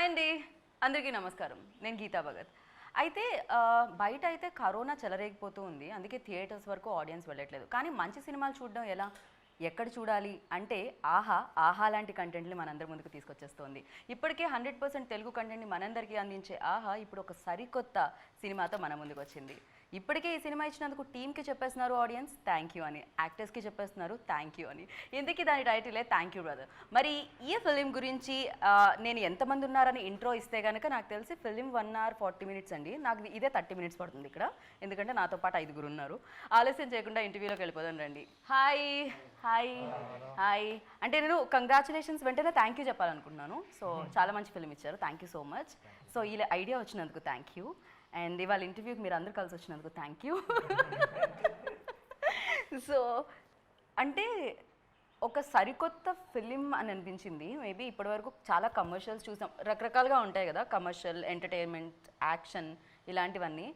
Hi అండి, అందరికీ నమస్కారం. నేను గీతా భగత్. అయితే బయట అయితే కరోనా చెలరేగిపోతూ ఉంది, అందుకే థియేటర్స్ వరకు ఆడియన్స్ వెళ్ళట్లేదు. కానీ మంచి సినిమాలు చూడడం ఎలా, ఎక్కడ చూడాలి అంటే ఆహా లాంటి కంటెంట్ని మనందరి ముందుకు తీసుకొచ్చేస్తుంది. ఇప్పటికే 100% తెలుగు కంటెంట్ని మనందరికీ అందించే ఆహా ఇప్పుడు ఒక సరికొత్త సినిమాతో మన ముందుకు వచ్చింది. ఇప్పటికే ఈ సినిమా ఇచ్చినందుకు టీమ్కి చెప్పేస్తున్నారు ఆడియన్స్ థ్యాంక్ యూ అని, యాక్టర్స్కి చెప్పేస్తున్నారు థ్యాంక్ యూ అని. ఇందుకే దాని టైటిలే థ్యాంక్ యూ బ్రదర్. మరి ఈ ఫిలిం గురించి నేను ఎంతమంది ఉన్నారని ఇంట్రో ఇస్తే కనుక నాకు తెలిసి ఫిలిం 1 hour 40 minutes అండి. నాకు ఇదే 30 minutes పడుతుంది ఇక్కడ, ఎందుకంటే నాతో పాటు 5 ఉన్నారు. ఆలస్యం చేయకుండా ఇంటర్వ్యూలోకి వెళ్ళిపోదాం రండి. హాయ్ హాయ్ హాయ్ అంటే నేను కంగ్రాచులేషన్స్ వెంటనే థ్యాంక్ యూ చెప్పాలనుకుంటున్నాను. సో చాలా మంచి ఫిలిం ఇచ్చారు, thank you so much. So ఈ ఐడియా వచ్చినందుకు థ్యాంక్ యూ, అండ్ ఇవాళ ఇంటర్వ్యూకి మీరు అందరు కలిసి వచ్చినందుకు థ్యాంక్ యూ. సో అంటే ఒక సరికొత్త ఫిలిం అని అనిపించింది. మేబీ ఇప్పటివరకు చాలా కమర్షియల్స్ చూసాం, రకరకాలుగా ఉంటాయి కదా, కమర్షియల్, ఎంటర్టైన్మెంట్, యాక్షన్ ఇలాంటివన్నీ.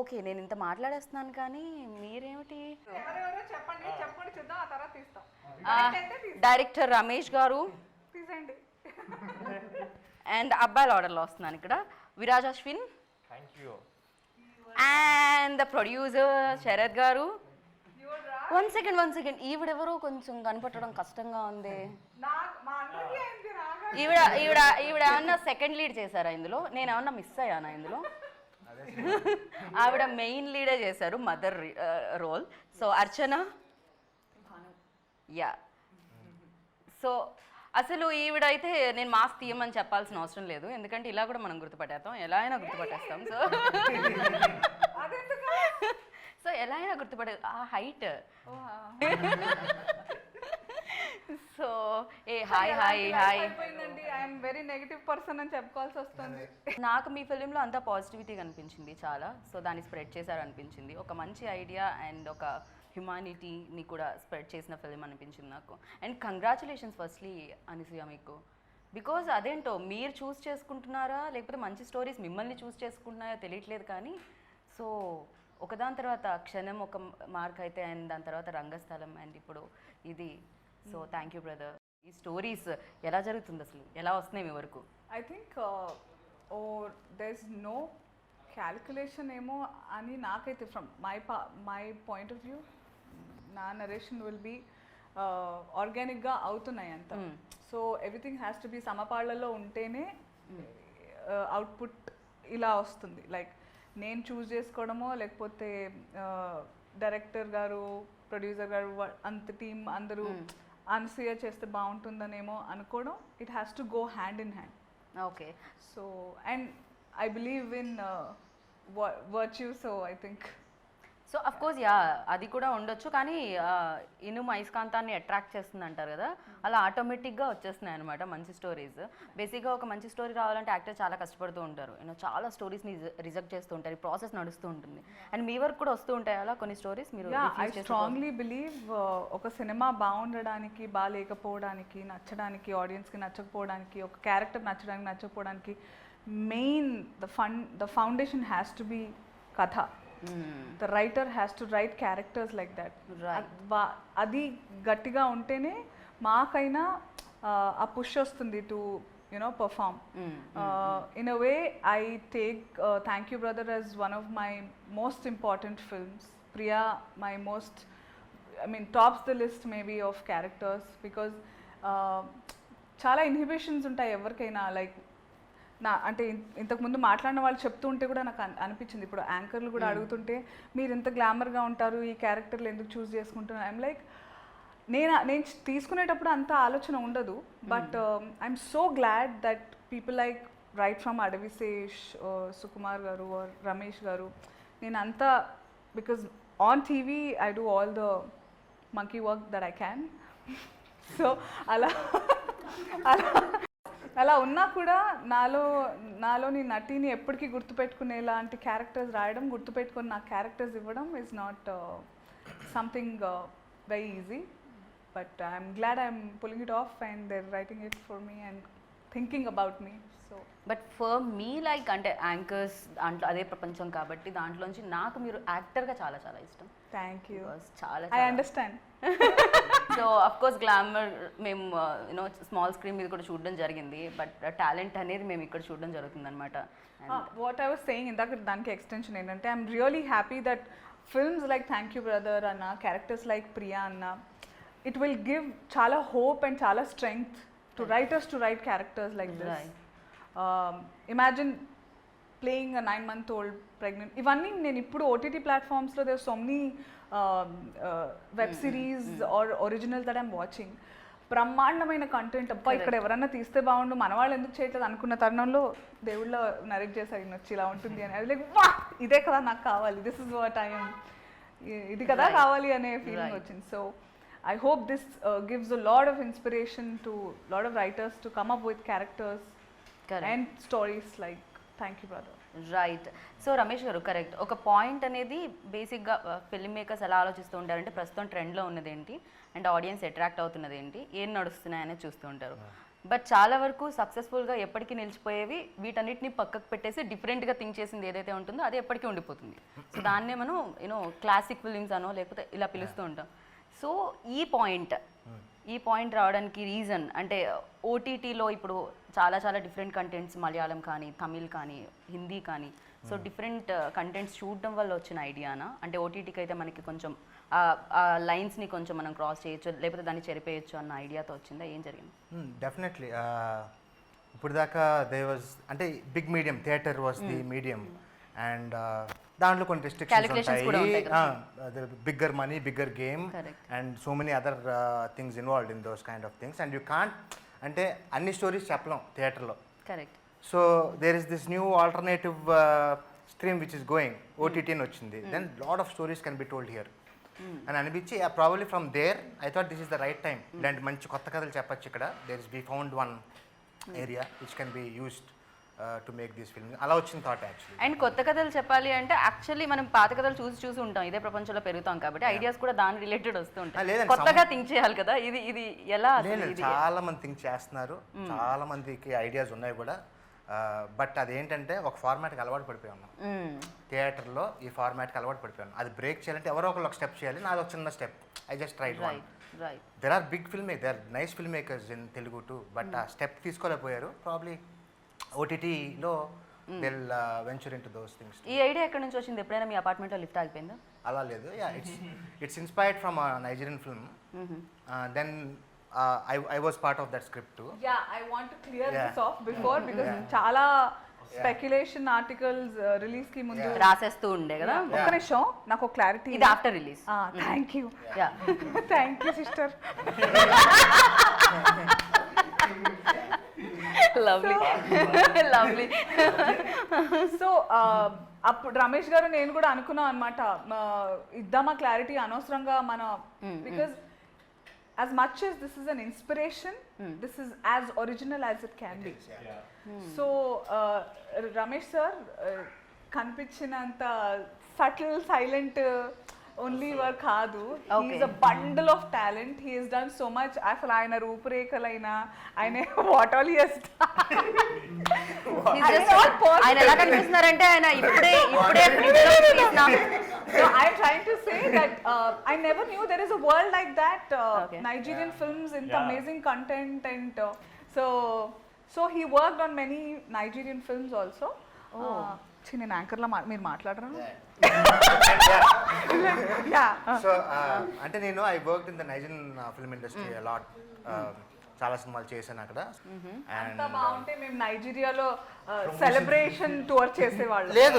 ఓకే, నేను ఇంత మాట్లాడేస్తున్నాను కానీ మీరేమిటి? డైరెక్టర్ రమేష్ గారు అండ్ అబ్బాయిల ఆర్డర్లో వస్తున్నాను ఇక్కడ Viraj Ashwin and the producer Sharath garu. One second ఈవిడెవరో కొంచెం కనిపెట్టడం కష్టంగా ఉంది. ఈవిడ ఏమన్నా సెకండ్ లీడ్ చేశారా ఇందులో? నేను ఏమన్నా మిస్ అయ్యానా ఇందులో? ఆవిడ మెయిన్ లీడే చేశారు, మదర్ రోల్. సో అర్చన, యా. సో అసలు ఈవిడైతే నేను మాస్క్ తీయమని చెప్పాల్సిన అవసరం లేదు, ఎందుకంటే ఇలా కూడా మనం గుర్తుపట్టేస్తాం, ఎలా అయినా గుర్తుపట్టేస్తాం. సో ఎలా అయినా గుర్తుపట్టే ఆ height. So hi hi hi. I'm very negative person అని చెప్పుకోవాల్సి వస్తుంది. నాకు మీ ఫిలింలో అంతా పాజిటివిటీ కనిపించింది చాలా. సో దాన్ని స్ప్రెడ్ చేశారనిపించింది, ఒక మంచి ఐడియా అండ్ ఒక హ్యుమానిటీని కూడా స్ప్రెడ్ చేసిన ఫిలిం అనిపించింది నాకు. అండ్ కంగ్రాచులేషన్స్ ఫస్ట్లీ అనసూయ మీకు, బికాజ్ అదేంటో మీరు చూస్ చేసుకుంటున్నారా లేకపోతే మంచి స్టోరీస్ మిమ్మల్ని చూస్ చేసుకుంటున్నాయో తెలియట్లేదు కానీ, సో ఒకదాని తర్వాత క్షణం ఒక మార్క్ అయితే, అండ్ దాని తర్వాత రంగస్థలం, అండ్ ఇప్పుడు ఇది. So thank you brother. ఈ స్టోరీస్ ఎలా జరుగుతుంది, అసలు ఎలా వస్తున్నాయి మీ వరకు? I think there is no calculation ఏమో అని నాకైతే from my point of view నా నరేషన్ విల్ బీ ఆర్గానిక్గా అవుతున్నాయి అంత. So everything has to be సమపాళ్లలో ఉంటేనే అవుట్పుట్ ఇలా వస్తుంది. లైక్ నేను చూస్ చేసుకోవడమో లేకపోతే డైరెక్టర్ గారు, ప్రొడ్యూసర్ గారు, అంత టీం అందరూ అనసూయ చేస్తే బాగుంటుందనేమో అనుకోవడం, it has to go hand in hand. Okay. So and I believe in virtue, so I think so of course yeah అది కూడా ఉండొచ్చు, కానీ ఇనుము అయస్కాంతాన్ని అట్రాక్ట్ చేస్తుంది అంటారు కదా, అలా ఆటోమేటిక్గా వచ్చేస్తున్నాయి అనమాట మంచి స్టోరీస్. బేసిక్గా ఒక మంచి స్టోరీ రావాలంటే యాక్టర్ చాలా కష్టపడుతూ ఉంటారు, చాలా స్టోరీస్ని రిజెక్ట్ చేస్తూ ఉంటారు, ఈ ప్రాసెస్ నడుస్తూ ఉంటుంది. అండ్ మీ వరకు కూడా వస్తూ ఉంటాయి అలా కొన్ని స్టోరీస్? మీరు ఐ స్ట్రాంగ్లీ బిలీవ్ ఒక సినిమా బాగుండడానికి, బాగాలేకపోవడానికి, నచ్చడానికి, ఆడియన్స్కి నచ్చకపోవడానికి, ఒక క్యారెక్టర్ నచ్చడానికి నచ్చకపోవడానికి main the foundation has to be కథ. The writer has to write characters like that. అది గట్టిగా ఉంటేనే మాకైనా ఆ పుష్ వస్తుంది to perform. In a way I take Thank You Brother as one of my most important films. Priya my most, tops the list maybe of characters, because చాలా inhibitions ఉంటాయి ఎవరికైనా. Like అంటే ఇంతకుముందు మాట్లాడిన వాళ్ళు చెప్తూ ఉంటే కూడా నాకు అనిపించింది, ఇప్పుడు యాంకర్లు కూడా అడుగుతుంటే మీరు ఇంత గ్లామర్గా ఉంటారు, ఈ క్యారెక్టర్లు ఎందుకు చూస్ చేసుకుంటున్నారు? ఐఎమ్ లైక్ నేను తీసుకునేటప్పుడు అంత ఆలోచన ఉండదు, but I'm so glad that people like right from Adivi Sesh, Sukumar గారు, రమేష్ గారు, నేను అంతా because on TV I do all the monkey work that I can. So అలా ఉన్నా కూడా నాలోని నటిని ఎప్పటికీ గుర్తుపెట్టుకునేలాంటి క్యారెక్టర్స్ రాయడం, గుర్తుపెట్టుకుని నా క్యారెక్టర్స్ ఇవ్వడం is not something very easy. But I'm glad I'm pulling it off and they're writing it for me and thinking about me. So but for me like అంటే యాంకర్స్ దాంట్లో అదే ప్రపంచం కాబట్టి దాంట్లోంచి నాకు మీరు యాక్టర్గా చాలా చాలా ఇష్టం. Thank you. చాలా I understand. So of course glamour మేము యూనో స్మాల్ స్క్రీన్ మీద కూడా చూడడం జరిగింది, బట్ టాలెంట్ అనేది మేము ఇక్కడ చూడడం జరుగుతుంది అనమాట. వాట్ ఐ వాస్ సేయింగ్ ఇందాక దానికి ఎక్స్టెన్షన్ ఏంటంటే I'm really happy that films like thank you brother అన్న, క్యారెక్టర్స్ లైక్ ప్రియా అన్న, ఇట్ విల్ గివ్ చాలా హోప్ అండ్ చాలా strength to writers to write characters like this. Imagine playing a 9-month-old pregnant. ఇవన్నీ నేను ఇప్పుడు ఓటీటీ ప్లాట్ఫామ్స్లో there so many web series are original that I'm watching. బ్రహ్మాండమైన content. అబ్బా ఇక్కడ ఎవరన్నా తీస్తే బాగుండు, మన వాళ్ళు ఎందుకు చేయట్లేదు అనుకున్న తరుణంలో దేవుళ్ళ నరేట్ చేశారు నచ్చి ఇలా ఉంటుంది అని. అది లైక్ వా ఇదే కదా నాకు కావాలి, దిస్ ఇస్ వాట్ ఐఎమ్, ఇది కదా కావాలి అనే ఫీలింగ్ వచ్చింది. So I hope this gives a lot of inspiration to lot of writers to come up with characters and stories like thank you brother. Right. So Ramesh గారు correct. ఒక point అనేది బేసిక్గా film makers ఎలా ఆలోచిస్తూ ఉంటారంటే ప్రస్తుతం ట్రెండ్లో ఉన్నది ఏంటి అండ్ ఆడియన్స్ అట్రాక్ట్ అవుతున్నది ఏంటి, ఏం నడుస్తున్నాయనేది చూస్తూ ఉంటారు. బట్ చాలా వరకు సక్సెస్ఫుల్గా ఎప్పటికీ నిలిచిపోయేవి వీటన్నిటిని పక్కకు పెట్టేసి డిఫరెంట్గా థింక్ చేసింది ఏదైతే ఉంటుందో అది ఎప్పటికీ ఉండిపోతుంది. సో దాన్నే మనం యూనో క్లాసిక్ ఫిలిమ్స్ అనో లేకపోతే ఇలా పిలుస్తూ ఉంటాం. సో ఈ పాయింట్ రావడానికి రీజన్ అంటే ఓటీటీలో ఇప్పుడు చాలా చాలా డిఫరెంట్ కంటెంట్స్, మలయాళం కానీ తమిళ్ కానీ హిందీ కానీ, సో డిఫరెంట్ కంటెంట్స్ చూడడం వల్ల వచ్చిన ఐడియానా, అంటే ఓటీటీకి అయితే మనకి కొంచెం ఆ లైన్స్ని కొంచెం మనం క్రాస్ చేయొచ్చు లేకపోతే దాన్ని చెరిపేయచ్చు అన్న ఐడియాతో వచ్చిందా, ఏం జరిగింది? డెఫినెట్లీ ఇప్పుడు దాకా దే వాజ్ అంటే big medium, theatre was the medium and దాంట్లో కొన్ని రెస్ట్రిక్షన్స్ ఉంటాయి, bigger money, bigger game and so many other things involved in those kind of things and you can't అంటే అన్ని స్టోరీస్ చెప్పలేం థియేటర్లో. Correct. So there is this new alternative stream which is going, OTT అని వచ్చింది, then lot of stories can be told here అని అనిపించి probably from there I thought this is the right time, ఇలాంటి మంచి కొత్త కథలు చెప్పచ్చు ఇక్కడ. There is we found one area which can be used to make this film. అలా వచ్చిన థాట్ యాక్చువల్లీ. అండ్ కొత్త కథలు చెప్పాలి అంటే యాక్చువల్లీ మనం పాత కథలు చూసి ఉంటాం, ఇదే ప్రపంచంలో పెరుగుతాం కాబట్టి ఐడియాస్ కూడా దాని రిలేటెడ్ వస్తూ ఉంటాయి. కొత్తగా థింక్ చేయాలి కదా, ఇది ఎలా? చాలా మంది థింక్ చేస్తున్నారు, చాలా మందికి ఐడియాస్ ఉన్నాయి కూడా, బట్ అదేంటంటే ఒక ఫార్మాట్కి అలవాటు పడిపోయి ఉన్నాం. థియేటర్లో ఈ ఫార్మాట్కి అలవాటు పడిపోయాను. అది బ్రేక్ చేయాలంటే ఎవరో ఒకరు ఒక స్టెప్ చేయాలి, నాది ఒక చిన్న step. I just tried one. There are big film makers, there nice film makers in Telugu too, but ఆ స్టెప్ తీసుకోలేకపోయారు. ప్రాబ్లీ ఓటీటీలో they'll venture into those things. ఈ ఐడియా ఎక్కడి నుంచి వచ్చింది? ఎప్పుడైనా మీ అపార్ట్మెంట్లో లిఫ్ట్ ఆగిపోయిందా? అలా లేదు. It's inspired from Nigerian film. Then I was part of that script too. Yeah, I want to clear this off before because చాలా స్పెక్యులేషన్ ఆర్టికల్స్ రిలీజ్ కి ముందు రాసేస్తూ ఉండే కదా. ఒక్క నిమిషం నాకు క్లారిటీ. ఇది after release. Thank you. Thank you sister. Lovely lovely. So అప్పుడు రమేష్ గారు నేను కూడా అనుకున్నాం అనమాట, ఇద్దామా క్లారిటీ అనవసరంగా మన, because as much as this is an inspiration, this is as original as it can be. So Ramesh sir కనిపించినంత subtle silent only work కాదు. He is a bundle of talent. He has done so much. అసలు ఆయన రూపురేఖలైనా ఆయన what all he has done. ఆయన ఎలా కనిపిస్తున్నారంటే ఆయన ఇప్పుడే So I'm trying to say that I never knew there is a world like that. Nigerian films in amazing content and so he worked on many Nigerian films also. నేను యాంకర్లో మీరు మాట్లాడరా? So అంటే నేను I worked in the Nigerian film industry a lot. చాలా సినిమాలు చేశాను అక్కడ. అంత బాగుంటే మేము నైజీరియాలో సెలబ్రేషన్ టూర్ చేసేవాళ్ళం. లేదు,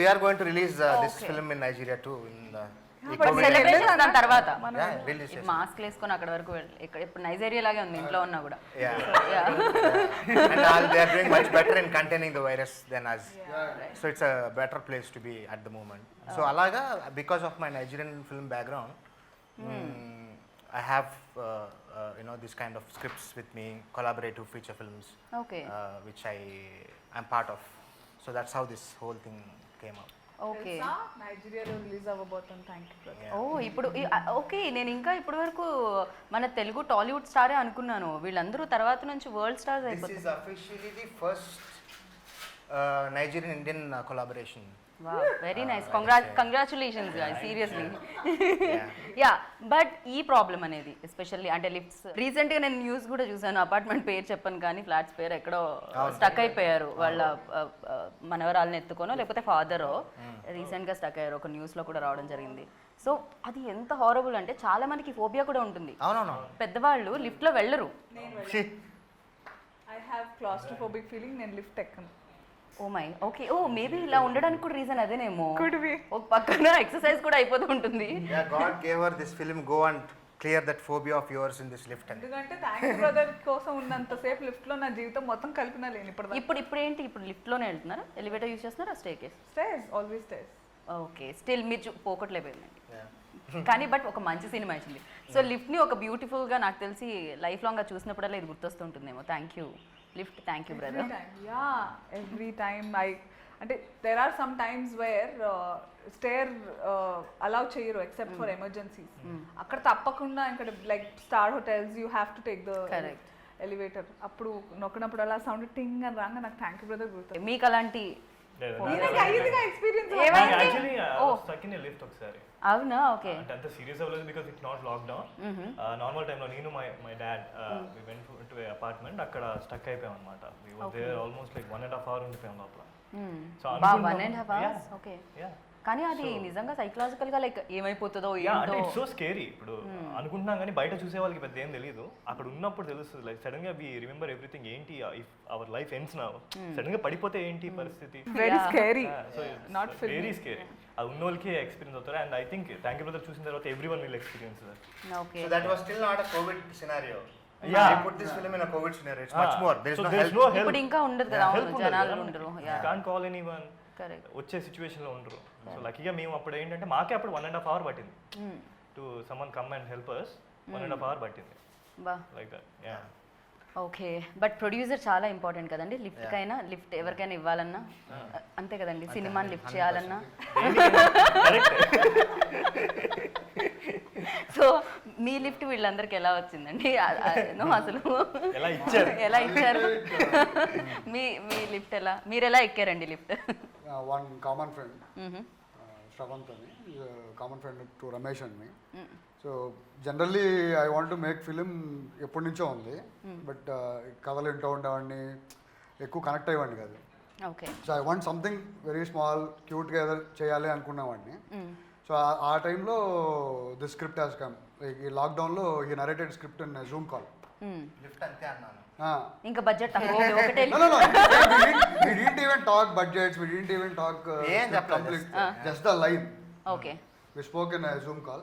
we are going to release this film in Nigeria too దాని తర్వాత మాస్క్ వేసుకొని అక్కడ వరకు ఇక్కడ ఇప్పుడు నైజీరియా లాగే ఉంది ఇంట్లో ఉన్నా కూడా. They are doing much better in containing the virus than us. So it's a better place to be at the moment. So alaga, because of my Nigerian film background, I have this kind of scripts with me, collaborative feature films, which I am part of. So that's how this whole thing came up. Okay. నైజీరియాలో release అవ్వబోతుంది. Thank you. ఇప్పుడు okay, నేను ఇంకా ఇప్పటి వరకు మన తెలుగు టాలీవుడ్ స్టారే అనుకున్నాను, వీళ్ళందరూ తర్వాత నుంచి వరల్డ్ స్టార్స్ అయిపోతారు. This is officially the first Nigerian Indian collaboration very nice, congratulations seriously. Yeah, but ఈ ప్రాబ్లం అనేది ఎస్పెషల్లీ అంటే లిఫ్ట్స్, రీసెంట్గా నేను న్యూస్ కూడా చూసాను, అపార్ట్మెంట్ పేరు చెప్పను కానీ ఫ్లాట్స్ పేరు ఎక్కడో స్టక్ అయిపోయారు, వాళ్ళ మనవరాలను ఎత్తుకోనో లేకపోతే ఫాదరో రీసెంట్గా స్టక్ అయ్యారు, ఒక న్యూస్లో కూడా రావడం జరిగింది. సో అది ఎంత హారబుల్ అంటే చాలా మందికి ఫోబియా కూడా ఉంటుంది. అవునవును. పెద్దవాళ్ళు లిఫ్ట్లో వెళ్ళరు. ఐ హ్యావ్ క్లాస్ట్రోఫోబిక్ ఫీలింగ్, నేను లిఫ్ట్ ఎక్కను. Oh my, okay, oh maybe ఇలా ఉండడానికి కూడా రీజన్ అదేనేమో. Could be. ఒక పక్కన ఎక్సర్సైజ్ కూడా అయిపోతూ ఉంటుంది. Yeah, God gave her this film, go and clear that phobia of yours in this lift. ఎందుకంటే థ్యాంక్ బ్రదర్ కోసం ఉన్నంతసేపు లిఫ్ట్లో నా జీవితం మొత్తం కలిపినా లేని ఇప్పుడు ఏంటి, ఇప్పుడు లిఫ్ట్లోనే వెళ్తున్నారా, ఎలివేటర్ యూజ్ చేస్తున్నారా, staircase? Stairs, always stairs. Okay, still మీరు పోకట్లేకపోయిందండి. కానీ బట్ ఒక మంచి సినిమా ఇచ్చింది. సో లిఫ్ట్ని ఒక బ్యూటిఫుల్గా నాకు తెలిసి లైఫ్ లాంగ్గా చూసినప్పుడల్లా ఇది గుర్తొస్తుంటుందేమో. Thank you lift, thank you brother. Yeah, every time అంటే there are some times where stair allow చేయరు ఎక్సెప్ట్ ఫర్ ఎమర్జెన్సీస్. అక్కడ తప్పకుండా ఇక్కడ like star hotels you have to take the elevator. అప్పుడు నొక్కినప్పుడు అలా సౌండ్ టింగ్ అని రాగా నాకు థ్యాంక్ యూ బ్రదర్ గుర్తు. మీకు అలాంటి experience actually stuck in lift ఒకసారి. అవునా? ఓకే. అంటే అంత సీరియస్ అవ్వలేదు because it not lockdown. Normal టైంలో నేను my dad we went to a apartment, అక్కడ స్టక్ అయిపోయాం అనమాట. We were there almost like 1.5 hours ఉండిపోయాం లోపల. So 1.5 hours, okay. కానీ అది నిజంగా సైకలాజికల్ గా లైక్ ఏమైపోతుందో ఏంటో. It's so scary. ఇప్పుడు అనుకుంటున్నాం కానీ బయట చూసే వాళ్ళకి పెద్ద ఏం తెలియదు, అక్కడ ఉన్నప్పుడు తెలుస్తుంది. లైక్ సడన్ గా వి రిమెంబర్ ఎవ్రీథింగ్. ఏంటి if our life ends now, sudden గా పడిపోతే ఏంటి పరిస్థితి. Very scary, not very scary. అది ఉన్న వాళ్ళకి ఎక్స్పీరియన్స్ అవుతారు. And I think thank you brother చూసిన తర్వాత everyone will experience that. Okay, So that was still not a COVID scenario. Yeah. They put this film in a COVID scenario. It's much more. There is no help. ఇప్పుడు ఇంకా ఉండదు కదా, అవును, జనాలు ఉండరు. కాన్ call anyone. Correct. వచ్చే situation లో ఉండరు. సో లక్కీగా మేము అప్పుడు ఏంటంటే మాకే అప్పుడు 1.5 hours పట్టింది to someone come and help us. 1.5 hours పట్టింది బా, like that. Yeah, okay. But producer చాలా ఇంపార్టెంట్ కదండి లిఫ్ట్ కైనా, లిఫ్ట్ ఎవరికైనా ఇవ్వాలన్నా అంతే కదండి, సినిమాని లిఫ్ట్ చేయాలన్నా. సో మీ లిఫ్ట్ వీళ్ళందరికి ఎలా వచ్చిందండి అసలు, ఎలా ఇచ్చారు? మీ లిఫ్ట్ ఎలా, మీరు ఎలా ఎక్కారండి lift? One common friend, Shravant అని, common friend to Ramesh and me. So generally I want to make film ఎప్పటి నుంచో ఉంది, బట్ కథలు వింటూ ఉండేవాడిని, ఎక్కువ కనెక్ట్ అయ్యేవాడిని కాదు. Okay. So I want something very small క్యూట్గా ఏదో చేయాలి అనుకునేవాడిని. సో ఆ టైంలో the script has come. Like ఈ లాక్డౌన్లో ఈ narrated script in Zoom call. Lift అంతే అన్నాను. ఇంకా బడ్జెట్ ఒకటే. No, we didn't even talk budgets, we didn't even talk complete, just the line. Okay. We spoke in a Zoom call.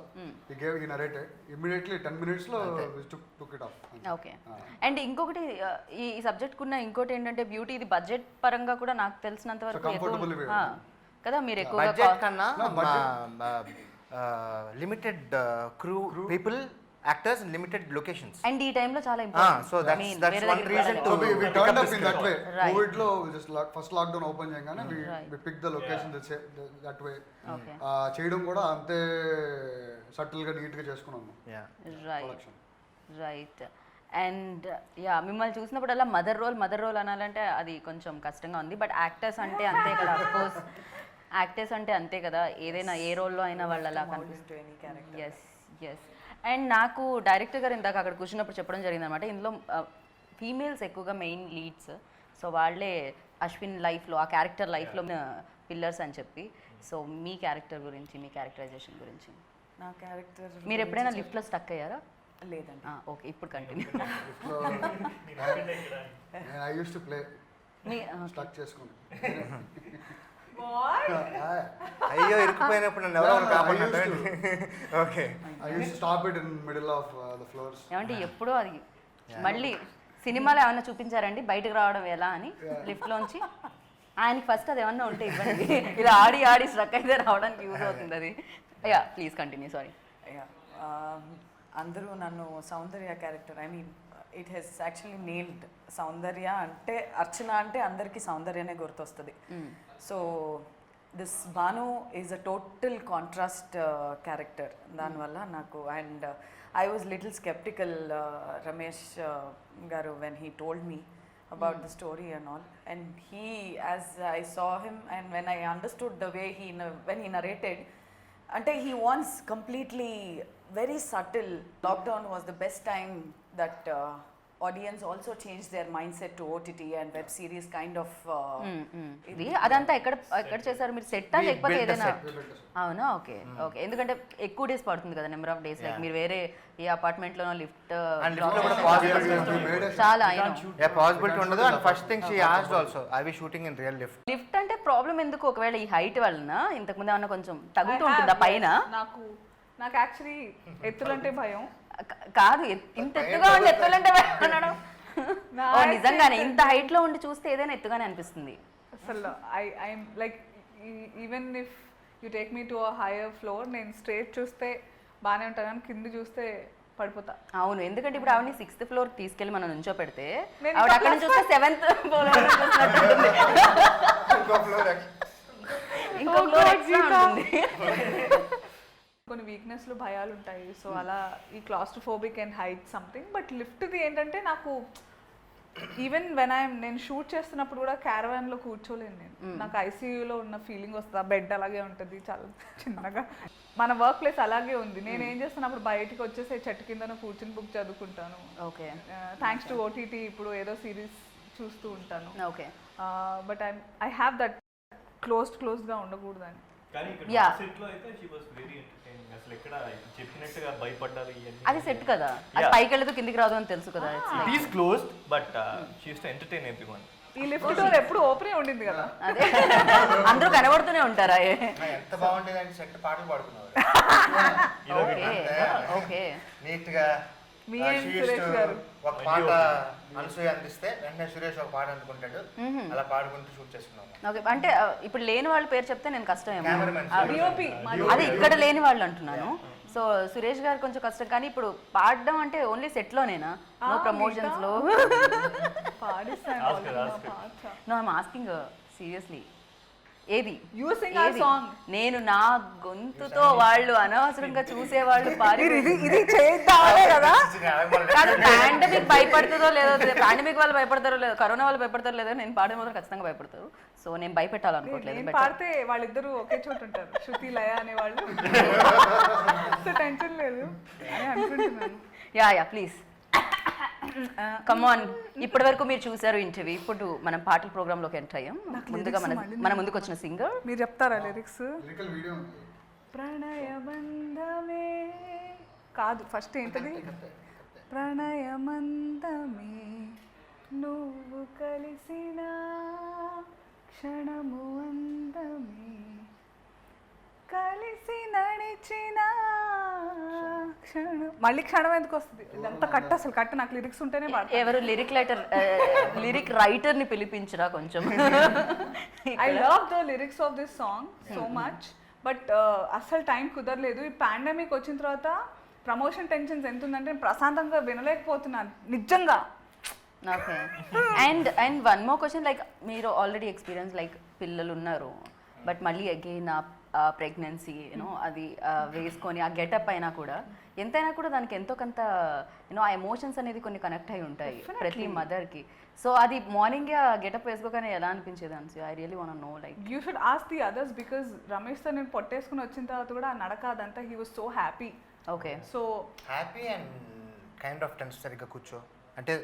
He narrated. Immediately 10 minutes lo we took it off. Okay. And ఇంకొకటి ఈ subject కున్న ఇంకోటి ఏంటంటే beauty, ఇది budget పరంగా కూడా నాకు తెలిసినంత వరకు కదా, మీరు ఎక్కువగా బడ్జెట్ కన్నా limited crew people, actors and limited locations. And ఈ టైంలో చాలా important. So that's one reason to we turned up in that way. COVID lo just first lockdown open చేయగానే we picked the location that way. చేయడం కూడా అంతే subtle గా neat గా చేసుకున్నాము. రైట్. అండ్ యా, మిమ్మల్ని చూసినప్పుడల్లా మదర్ రోల్ అనాలంటే అది కొంచెం కష్టంగా ఉంది. బట్ యాక్టర్స్ అంటే అంతే కదా, అఫ్కోర్స్ యాక్టర్స్ అంటే అంతే కదా, ఏదైనా ఏ రోల్లో అయినా వాళ్ళు అలా కనిపిస్తుంది. ఎస్. అండ్ నాకు డైరెక్టర్ గారు ఇందాక అక్కడ కూర్చున్నప్పుడు చెప్పడం జరిగింది అనమాట, ఇందులో ఫీమేల్స్ ఎక్కువగా మెయిన్ లీడ్స్. సో వాళ్ళే అశ్విన్ లైఫ్లో, ఆ క్యారెక్టర్ లైఫ్లో పిల్లర్స్ అని చెప్పి. సో మీ క్యారెక్టర్ గురించి, మీ క్యారెక్టరైజేషన్ గురించి. నా క్యారెక్టర్ మీరు ఎప్పుడైనా లిఫ్ట్లో స్టక్ అయ్యారా? లేదండి. ఓకే, ఇప్పుడు continue. I used to play stuck చేసుకుని. అయ్యో ఇరుక్కుపోయినప్పుడు నన్ను ఎవరు కాపాడారు? Okay. I used to stop it in middle of the floors. ఏమంటే ఎప్పుడో అది మళ్ళీ సినిమాలో ఏమన్నా చూపించారండి బయటకు రావడం ఎలా అని లిఫ్ట్లోంచి? ఆయనకి ఫస్ట్ అది ఏమన్నా ఉంటే ఇవ్వండి, ఇలా ఆడి స్ట్రక్ అయితే రావడానికి యూజ్ అవుతుంది అది. Yeah, please continue. సారీ. అందరూ నన్ను Soundarya character, I mean it he's actually nailed. Soundarya అంటే, అర్చన అంటే అందరికీ సౌందర్యనే గుర్తొస్తుంది. So this Bhanu is a total contrast character. దానివల్ల నాకు, and I was little sceptical Ramesh garu when he told me about the story and all. And he, as I saw him, and when I understood the way when he narrated, ante he wants completely very subtle. Lockdown was the best time that audience also changed their mindset to OTT and web series kind of. ఇది అదంతా ఎక్కడ చేశారు మీరు? సెట్టా We లేకపోతే built a ఏదైనా? set. అవునా? Okay okay. ఎందుకంటే ఎక్కువ డేస్ పడుతుంది కదా, నెంబర్ ఆఫ్ డేస్. లైక్ మీరు వేరే ఏ అపార్ట్మెంట్ లోనో లిఫ్ట్ And lift లో కూడా possibility చాలా పాసిబిలిటీ ఉండదు. And first thing she asked also, are we shooting in real lift? Lift అంటే ప్రాబ్లం ఎందుకు? ఒకవేళ ఈ హైట్ వలన ఇంతకు ముందు ఏమన్నా కొంచెం తగ్గుతూ ఉంటుందా పైన? నాకు యాక్చువల్లీ ఎత్తులంటే భయం. కాదు, ఇంత ఎత్తుగా ఉండి ఎత్తులంటే భయం అనడం. ఓ నిజంగానే ఇంత హైట్ లో ఉండి చూస్తే ఏదైనా ఎత్తుగానే అనిపిస్తుంది. అసలు I'm like even if you take me to a hire floor, నేను స్ట్రేట్ చూస్తే బాగానే ఉంటాను కానీ కింద చూస్తే పడిపోతా. అవును, ఎందుకంటే ఇప్పుడు ఆవిడని 6th floor తీసుకెళ్లి మనం నుంచో పెడితే నేను ఆవిడ అక్కడ నుంచి చూస్తే 7th floor ఇంకో ఫ్లోర్ ఎక్స్ట్రా ఉంటుంది. కొన్ని వీక్నెస్లు భయాలు ఉంటాయి. సో అలా ఈ claustrophobic and height something. But లిఫ్ట్ది ఏంటంటే నాకు ఈవెన్ నేను షూట్ చేస్తున్నప్పుడు కూడా క్యారవాన్లో కూర్చోలేను నేను. నాకు ఐసీయూలో ఉన్న ఫీలింగ్ వస్తుంది. ఆ బెడ్ అలాగే ఉంటుంది చాలా చిన్నగా. మన వర్క్ ప్లేస్ అలాగే ఉంది. నేను ఏం చేస్తున్నప్పుడు బయటికి వచ్చేసి చెట్టు కింద కూర్చుని బుక్ చదువుకుంటాను. ఓకే థ్యాంక్స్ టు ఓటీటీ ఇప్పుడు ఏదో సిరీస్ చూస్తూ ఉంటాను. Okay but I have that క్లోజ్డ్గా ఉండకూడదని. కానీ ఇక్కడ Yeah. సెట్ లో అయితే షీ వాస్ వెరీ ఎంటర్టైనింగ్. అసలు ఎక్కడ చెప్పినట్టుగా భయపడ్డారు ఇవన్నీ. అది సెట్ కదా, అది పైకి వెళ్తూ కిందికి రాదు అని తెలుసు కదా. It is closed but she use to entertain everyone. ఈ లిఫ్ట్ డోర్ ఎప్పుడు ఓపెనే ఉండింది కదా. అదే అందరూ కనబడుతూనే ఉంటారా? ఎంత బాగుంటుంది అంటే సెట్ పాటలు పాడుకున్నారు ఓకే ఓకే. నీట్ గా. మీ and సురేష్ గారు. ఒక పాట అనసూయ అందిస్తే వెంటనే సురేష్ ఒక పాట అందుకుంటాడు. అలా పాడుకుంటూ షూట్ చేసుకున్నాము. ఓకే, అంటే ఇప్పుడు లేని వాళ్ళ పేరు చెప్తే నేను కష్టం ఏమో. Cameraman. డిఓపి అది ఇక్కడ లేని వాళ్ళు అంటున్నాను. సో సురేష్ గారు కొంచెం కష్టం, కానీ ఇప్పుడు పాడడం అంటే ఓన్లీ సెట్ లోనేనా? నో ప్రమోషన్స్ లో? పాడిస్తాను Ask her, ask her. పాట. No I'm asking seriously. ఏది You sing our ఏది? song. నేను నా గొంతుతో వాళ్ళు అనవసరంగా చూసేవాళ్ళు పాడి ఇది చేద్దామనే కదా. కాదు, పాండమిక్ భయపడుతుందో లేదో, పాండమిక్ వాళ్ళు భయపడతారో లేదో, కరోనా వాళ్ళు భయపడతారో లేదో, నేను పాడే మాత్రం ఖచ్చితంగా భయపడతారు. సో నేను భయపెట్టాలనుకోవట్లేదు. నేను పాడితే వాళ్ళిద్దరూ ఒకే చోట ఉంటారు, శృతి లయ అనేవాళ్ళు. సో టెన్షన్ లేదు అని అనుకుంటున్నాను. Yeah yeah please come on. ఇప్పటి వరకు మీరు చూసారు ఇంటర్వ్యూ, ఇప్పుడు మనం పాటల ప్రోగ్రాంలోకి ఎంటర్ అయ్యాం. ముందుగా మన ముందుకు వచ్చిన సింగర్ మీరు చెప్తారా లిరిక్స్? లిరికల్ వీడియో ఉంది. ప్రణయబంధమే కాదు, ఫస్ట్ ఏంటది? ప్రణయమందమే నువ్వు కలిసిన క్షణము అందమే కలిసి నడిచిన క్షణం. మళ్ళీ క్షణం ఎందుకు వస్తుంది? ఇదంతా కట్, అసలు కట్. నాకు లిరిక్స్ ఉంటేనే పాడతాను. ఎవరు లిరిక్ రైటర్ ని పిలిపించరా కొంచెం? I love the lyrics of this song so much. But అసలు టైం కుదరలేదు. ఈ పాండమిక్ వచ్చిన తర్వాత ప్రమోషన్ టెన్షన్స్ ఎంత ఉందంటే నేను ప్రశాంతంగా వినలేకపోతున్నాను నిజంగా. Okay. And one more question, like మీరు ఆల్రెడీ ఎక్స్పీరియన్స్, లైక్ పిల్లలు ఉన్నారు, బట్ మళ్ళీ అగైన్ ప్రెగ్నెన్సీ యూనో అది వేసుకొని ఆ గెటప్ అయినా కూడా ఎంతైనా కూడా దానికి ఎంతో కొంత యూనో ఆ ఎమోషన్స్ అనేది కొన్ని కనెక్ట్ అయి ఉంటాయి ప్రతి మదర్కి. సో అది మార్నింగ్ ఆ గెటప్ వేసుకోగానే ఎలా అనిపించేది అనిసి? I really want know. Like you should ask the others because రమేష్తో నేను పొట్టేసుకుని వచ్చిన తర్వాత కూడా ఆ నడక అదంతా he was so happy. Okay. So happy and kind of tense. సరిగ్గా కూర్చో అంటే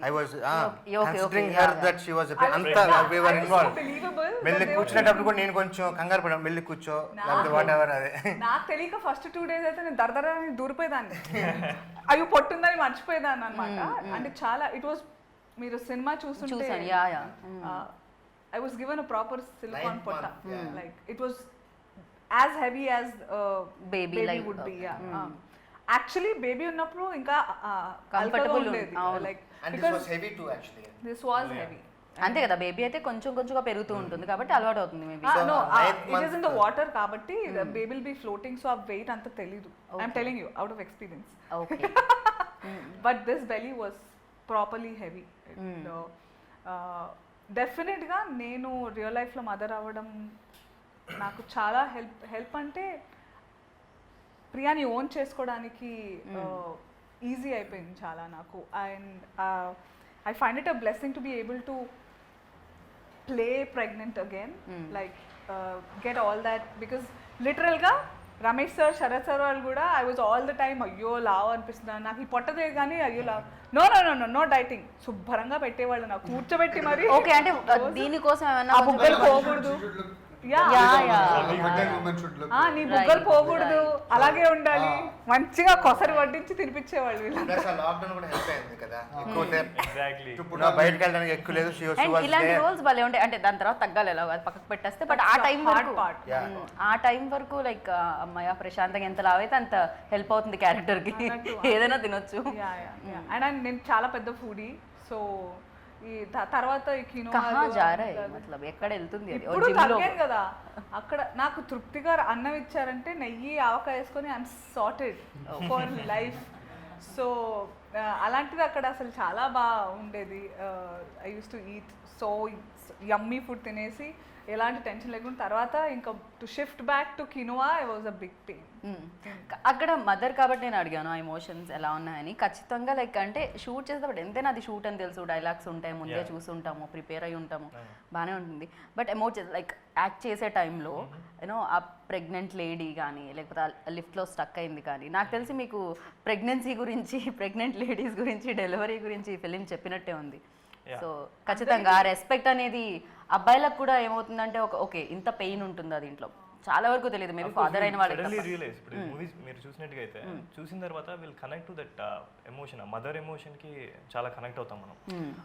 I was okay, considering okay, her yeah, that she was a bit anta we were involved. believable. మెల్లి కూర్చునేటప్పుడు కూడా నేను కొంచెం కంగారు పడ్డాను. మెల్లి కూర్చో లేకపోతే వాట్ ఎవర్. అదే నాకు తెలియక ఫస్ట్ 2 days అయితే నేను దరదర దూరిపోయేదాన్ని. అవి పొట్టుందని మర్చిపోయేదాన్ని అనమాట. అంటే చాలా ఇట్ వాస్, మీరు సినిమా చూస్తుంటే చూసాను. Yeah yeah. I was given a proper silicone 9th potta. month, yeah. Like it was as heavy as Baby, like, would be. Yeah. Actually baby ఉన్నప్పుడు ఇంకా Comfortable ఉండేది. అవును. Like and this because was heavy too actually. this was heavy. అంతే కదా, baby అయితే కొంచెం కొంచెంగా పెరుగుతూ ఉంటుంది కాబట్టి అలవాటు అవుతుంది maybe. No, ninth it is in the month. water కాబట్టి the baby will be floating, so ఆ weight అంత తెలీదు. I'm telling you out of experience. Okay. But this belly was properly heavy. డెఫినెట్గా నేను రియల్ లైఫ్లో మదర్ అవ్వడం నాకు చాలా హెల్ప్ అంటే ప్రియాని ఓన్ చేసుకోవడానికి ఈజీ అయిపోయింది చాలా నాకు. And I find it a blessing to be able to play pregnant again, like get all that, because literal ga Ramesh sir Sharath sir వాళ్ళు కూడా I was all the time అయ్యో లావ్ అనిపిస్తున్నాను నాకు ఈ పొట్టలేదు కానీ అయ్యో లావ్ no no no no no dieting శుభ్రంగా పెట్టేవాళ్ళు నాకు కూర్చోబెట్టి మరి ఓకే అంటే దీనికోసం ఏమన్నా ఆ బుగ్గలు పోకూడదు యా నీ బుగ్గలు పోకూడదు అలాగే ఉండాలి మంచిగా కొసరి వడ్డించి తినిపించేవాళ్ళు వీళ్ళు ప్లస్ ఆ లాక్డౌన్ కూడా హెల్ప్ అయింది కదా ఎక్కువ ఎగ్జాక్ట్లీ ఇప్పుడు బయటకు వెళ్ళడానికి ఎక్కువ లేదు అండ్ ఇలాంటి రోల్స్ భలే ఉంటాయి అంటే దాని తర్వాత తగ్గాలి ఎలా కాదు పక్కకు పెట్టేస్తే బట్ ఆ టైం వరకు ఆ టైం వరకు లైక్ అమ్మాయి ప్రశాంతంగా ఎంత లావైతే అంత హెల్ప్ అవుతుంది క్యారెక్టర్ కి ఏదైనా తినొచ్చు అండ్ నేను చాలా పెద్ద ఫుడీ సో ఈ తర్వాత ఈ కహా జా రహే మతలబ్ ఎక్కడ వెళ్తుంది అది ఇప్పుడు తగ్గాను కదా అక్కడ నాకు తృప్తిగా అన్నం ఇచ్చారంటే నెయ్యి ఆవకాయ వేసుకొని I'm sorted for life so అలాంటిది అక్కడ అసలు చాలా బాగా ఉండేది I use to eat so yummy food తినేసి ఎలాంటి టెన్షన్ లేకుండా తర్వాత ఇంకా to shift back to quinoa I was a big pain అక్కడ మదర్ కాబట్టి నేను అడిగాను ఆ ఎమోషన్స్ ఎలా ఉన్నాయని ఖచ్చితంగా లైక్ అంటే షూట్ చేసేటప్పుడు ఎంతైనా అది షూట్ అని తెలుసు డైలాగ్స్ ఉంటాయి ముందే చూసుంటాము ప్రిపేర్ అయి ఉంటాము బాగానే ఉంటుంది బట్ ఎమోషన్స్ లైక్ యాక్ట్ చేసే టైంలో యూనో ఆ ప్రెగ్నెంట్ లేడీ కానీ లేకపోతే లిఫ్ట్లో స్టక్ అయింది కానీ నాకు తెలిసి మీకు ప్రెగ్నెన్సీ గురించి ప్రెగ్నెంట్ లేడీస్ గురించి డెలివరీ గురించి ఫిలిం చెప్పినట్టే ఉంది సో ఖచ్చితంగా ఆ రెస్పెక్ట్ అనేది అబ్బాయిలకు కూడా ఏమవుతుందంటే ఓకే ఇంత పెయిన్ ఉంటుందా దీంట్లో చాలా వరకు తెలియదు మేబీ ఫాదర్ అయిన వాళ్ళకి రియలైజ్ ఇప్పుడు మూవీస్ మీరు చూసినట్టుగా అయితే చూసిన తర్వాత will connect to that emotion mother emotion కి చాలా కనెక్ట్ అవుతాం మనం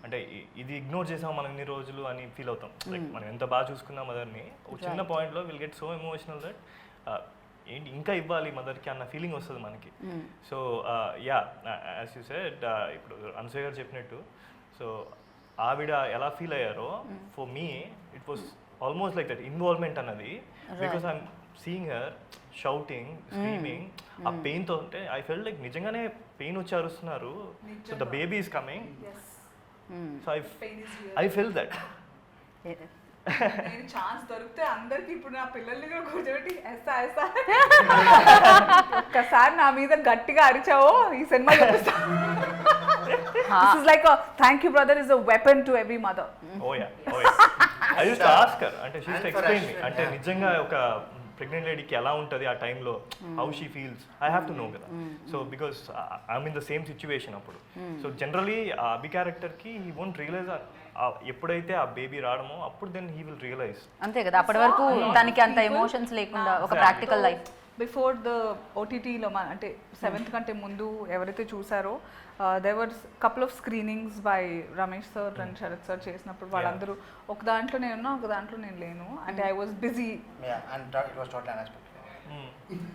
అంటే ఇది ఇగ్నోర్ చేసాం మనం ఇన్ని రోజులు అని ఫీల్ అవుతాం లైక్ మనం ఎంత బాగా చూసుకున్నా మదర్ ని ఒక చిన్న పాయింట్ లో will get so emotional that ఏంటి ఇంకా ఇవ్వాలి మదర్కి అన్న ఫీలింగ్ వస్తుంది మనకి so yeah as you said ఇప్పుడు అనసూయ గారు చెప్పినట్టు సో ఆవిడ ఎలా ఫీల్ అయ్యారో for me it was almost like that involvement అన్నది because I'm seeing her shouting screaming ఆ పెయిన్తో అంటే ఐ ఫెల్ లైక్ నిజంగానే పెయిన్ వచ్చి అరుస్తున్నారు so the baby is coming so I felt that నేను ఛాన్స్ దొరికితే అందరికి ఇప్పుడు నా పిల్లల్ని కూడా కూర్చోబెట్టి ఎస్తా ఎస్తా ఒక్కసారి నా మీద గట్టిగా అరిచావో ఈ సినిమా చూపిస్తా This is like a thank you brother is a weapon to every mother. Oh yeah. I used to ask her అంటే she used to explain me అంటే నిజంగా ఒక ప్రెగ్నెంట్ లేడీకి ఎలా ఉంటుంది ఆ టైంలో how she feels I have to know కదా so because I'm in the same situation అప్పుడు సో జనరలీ ఆ అభి క్యారెక్టర్కి హీ వోంట్ రియలైజ్ ఎప్పుడైతే ఆ బేబీ రావడమో అప్పుడు దెన్ హీ విల్ రియలైజ్ అంతే కదా అప్పటి వరకు దానికి అంత ఎమోషన్స్ లేకుండా ఒక ప్రాక్టికల్ లైఫ్ బిఫోర్ ద ఓటీటీలో అంటే 7th కంటే ముందు ఎవరైతే చూసారో there were couple of screenings by Ramesh sir and Sharath sir చేసినప్పుడు వాళ్ళందరూ ఒక దాంట్లో నేనున్నా ఒక దాంట్లో నేను లేను అంటే ఐ వాజ్ బిజీ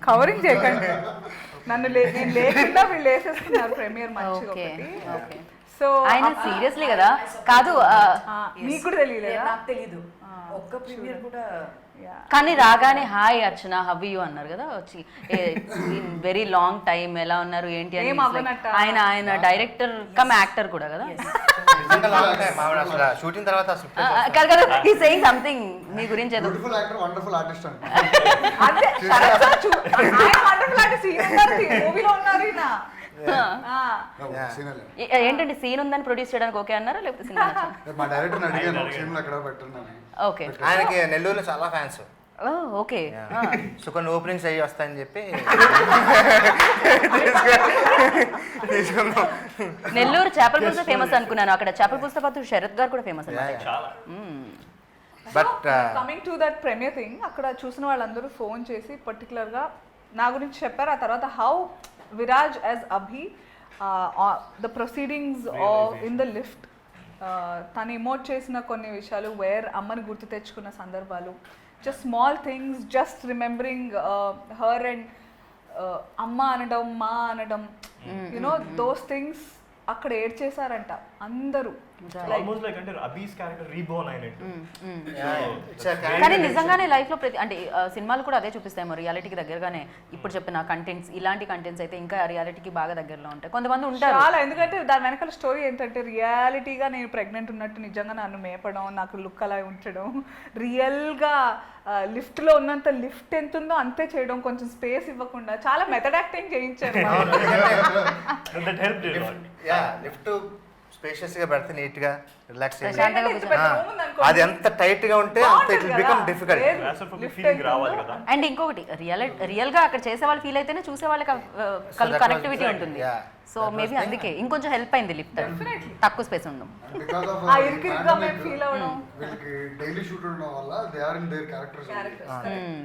కవరింగ్ చేయకండి నన్ను నేను లేకుండా వీళ్ళు వేసేస్తున్నారు ప్రీమియర్ మంచిగా ఒకటి సో ఆయన సీరియస్లీ కదా కాదు మీకు కూడా తెలియలేదా నాకు తెలీదు ఒక్క ప్రీమియర్ కూడా కానీ రాగానే హాయ్ అర్చన హవ్ యూ అన్నారు కదా వచ్చి వెరీ లాంగ్ టైం ఎలా ఉన్నారు ఏంటి అని ఆయన ఆయన డైరెక్టర్ కమ్ యాక్టర్ కూడా కదా షూటింగ్ తర్వాత కాదు కదా హీ సేయింగ్ సంథింగ్ మీ గురించి ఏదో బ్యూటిఫుల్ యాక్టర్ వండర్ఫుల్ ఆర్టిస్ట్ అంటే అదే వండర్ఫుల్ ఆర్టిస్ట్ మూవీలో ఉన్నారు ఈయన ఏంటంటే సీన్ ఉందని ప్రొడ్యూస్ చేయడానికి ఓకే అన్నారా లేకపోతే సినిమా మా డైరెక్టర్ అడిగాను సీన్లో ఎక్కడ పెట్టండి ఓకే ఆయనకి నెల్లూరులో చాలా ఫ్యాన్స్ ఓకే సో కొన్ని ఓపెనింగ్స్ అయ్యి వస్తాయని చెప్పి నెల్లూరు చేపల పులుసు ఫేమస్ అనుకున్నాను అక్కడ చేపల పులుసు పాటు శరత్ గారు కూడా ఫేమస్ అన్నమాట చాలా but coming to that premiere thing అక్కడ చూసిన వాళ్ళందరూ ఫోన్ చేసి పర్టికులర్గా నా గురించి చెప్పారు ఆ తర్వాత how Viraj as Abhi the proceedings in the lift తను ఇమోట్ చేసిన కొన్ని విషయాలు వేర్ అమ్మని గుర్తు తెచ్చుకున్న సందర్భాలు just small things just remembering her and అమ్మ అనడం మా అనడం యునో దోస్ థింగ్స్ అక్కడ ఏడ్ చేశారంట అందరూ ఆల్మోస్ట్ లైక్ అంటే అబీస్ క్యారెక్టర్ రీబోర్న్ అయినట్టు కానీ నిజంగానే లైఫ్ లో ప్రతి అంటే సినిమాలు కూడా అదే చూపిస్తాయేమో రియాలిటీకి దగ్గరగానే ఇప్పుడు చెప్పిన కంటెంట్స్ ఇలాంటి కంటెంట్స్ అయితే ఇంకా రియాలిటీకి బాగా దగ్గరలో ఉంటాయి కొంతమంది ఉంటారు చాలా ఎందుకంటే దాని వెనకాల స్టోరీ ఏంటంటే రియాలిటీగా నేను ప్రెగ్నెంట్ ఉన్నట్టు నిజంగా నన్ను మేపడం నాకు లుక్ అలా ఉంచడం రియల్గా లిఫ్ట్లో ఉన్నంత లిఫ్ట్ ఎంత ఉందో అంతే చేయడం కొంచెం స్పేస్ ఇవ్వకుండా చాలా మెథడ్ యాక్టింగ్ చేయించారు లిఫ్ట్ స్పేషియస్ గా పెడితే నీట్ గా రిలాక్స్ ప్రశాంతంగా అది ఎంత టైట్ గా ఉంటే అంత it will become difficult. Feeling రావాలి కదా. అండ్ ఇంకొకటి రియల్ గా అక్కడ చేసే వాళ్ళు ఫీల్ అయితేనే చూసే వాళ్ళకి కనెక్టివిటీ ఉంటుంది. సో మేబీ అందుకే ఇంకొంచెం హెల్ప్ అయింది లిఫ్ట్, తక్కువ స్పేస్ ఉండడం. బికాస్ ఆఫ్ ఆ ఇరుకిరుగ్గా మేము ఫీల్ అవ్వడం. వీళ్ళకి డైలీ షూట్ ఉండడం వల్ల they are in their characters.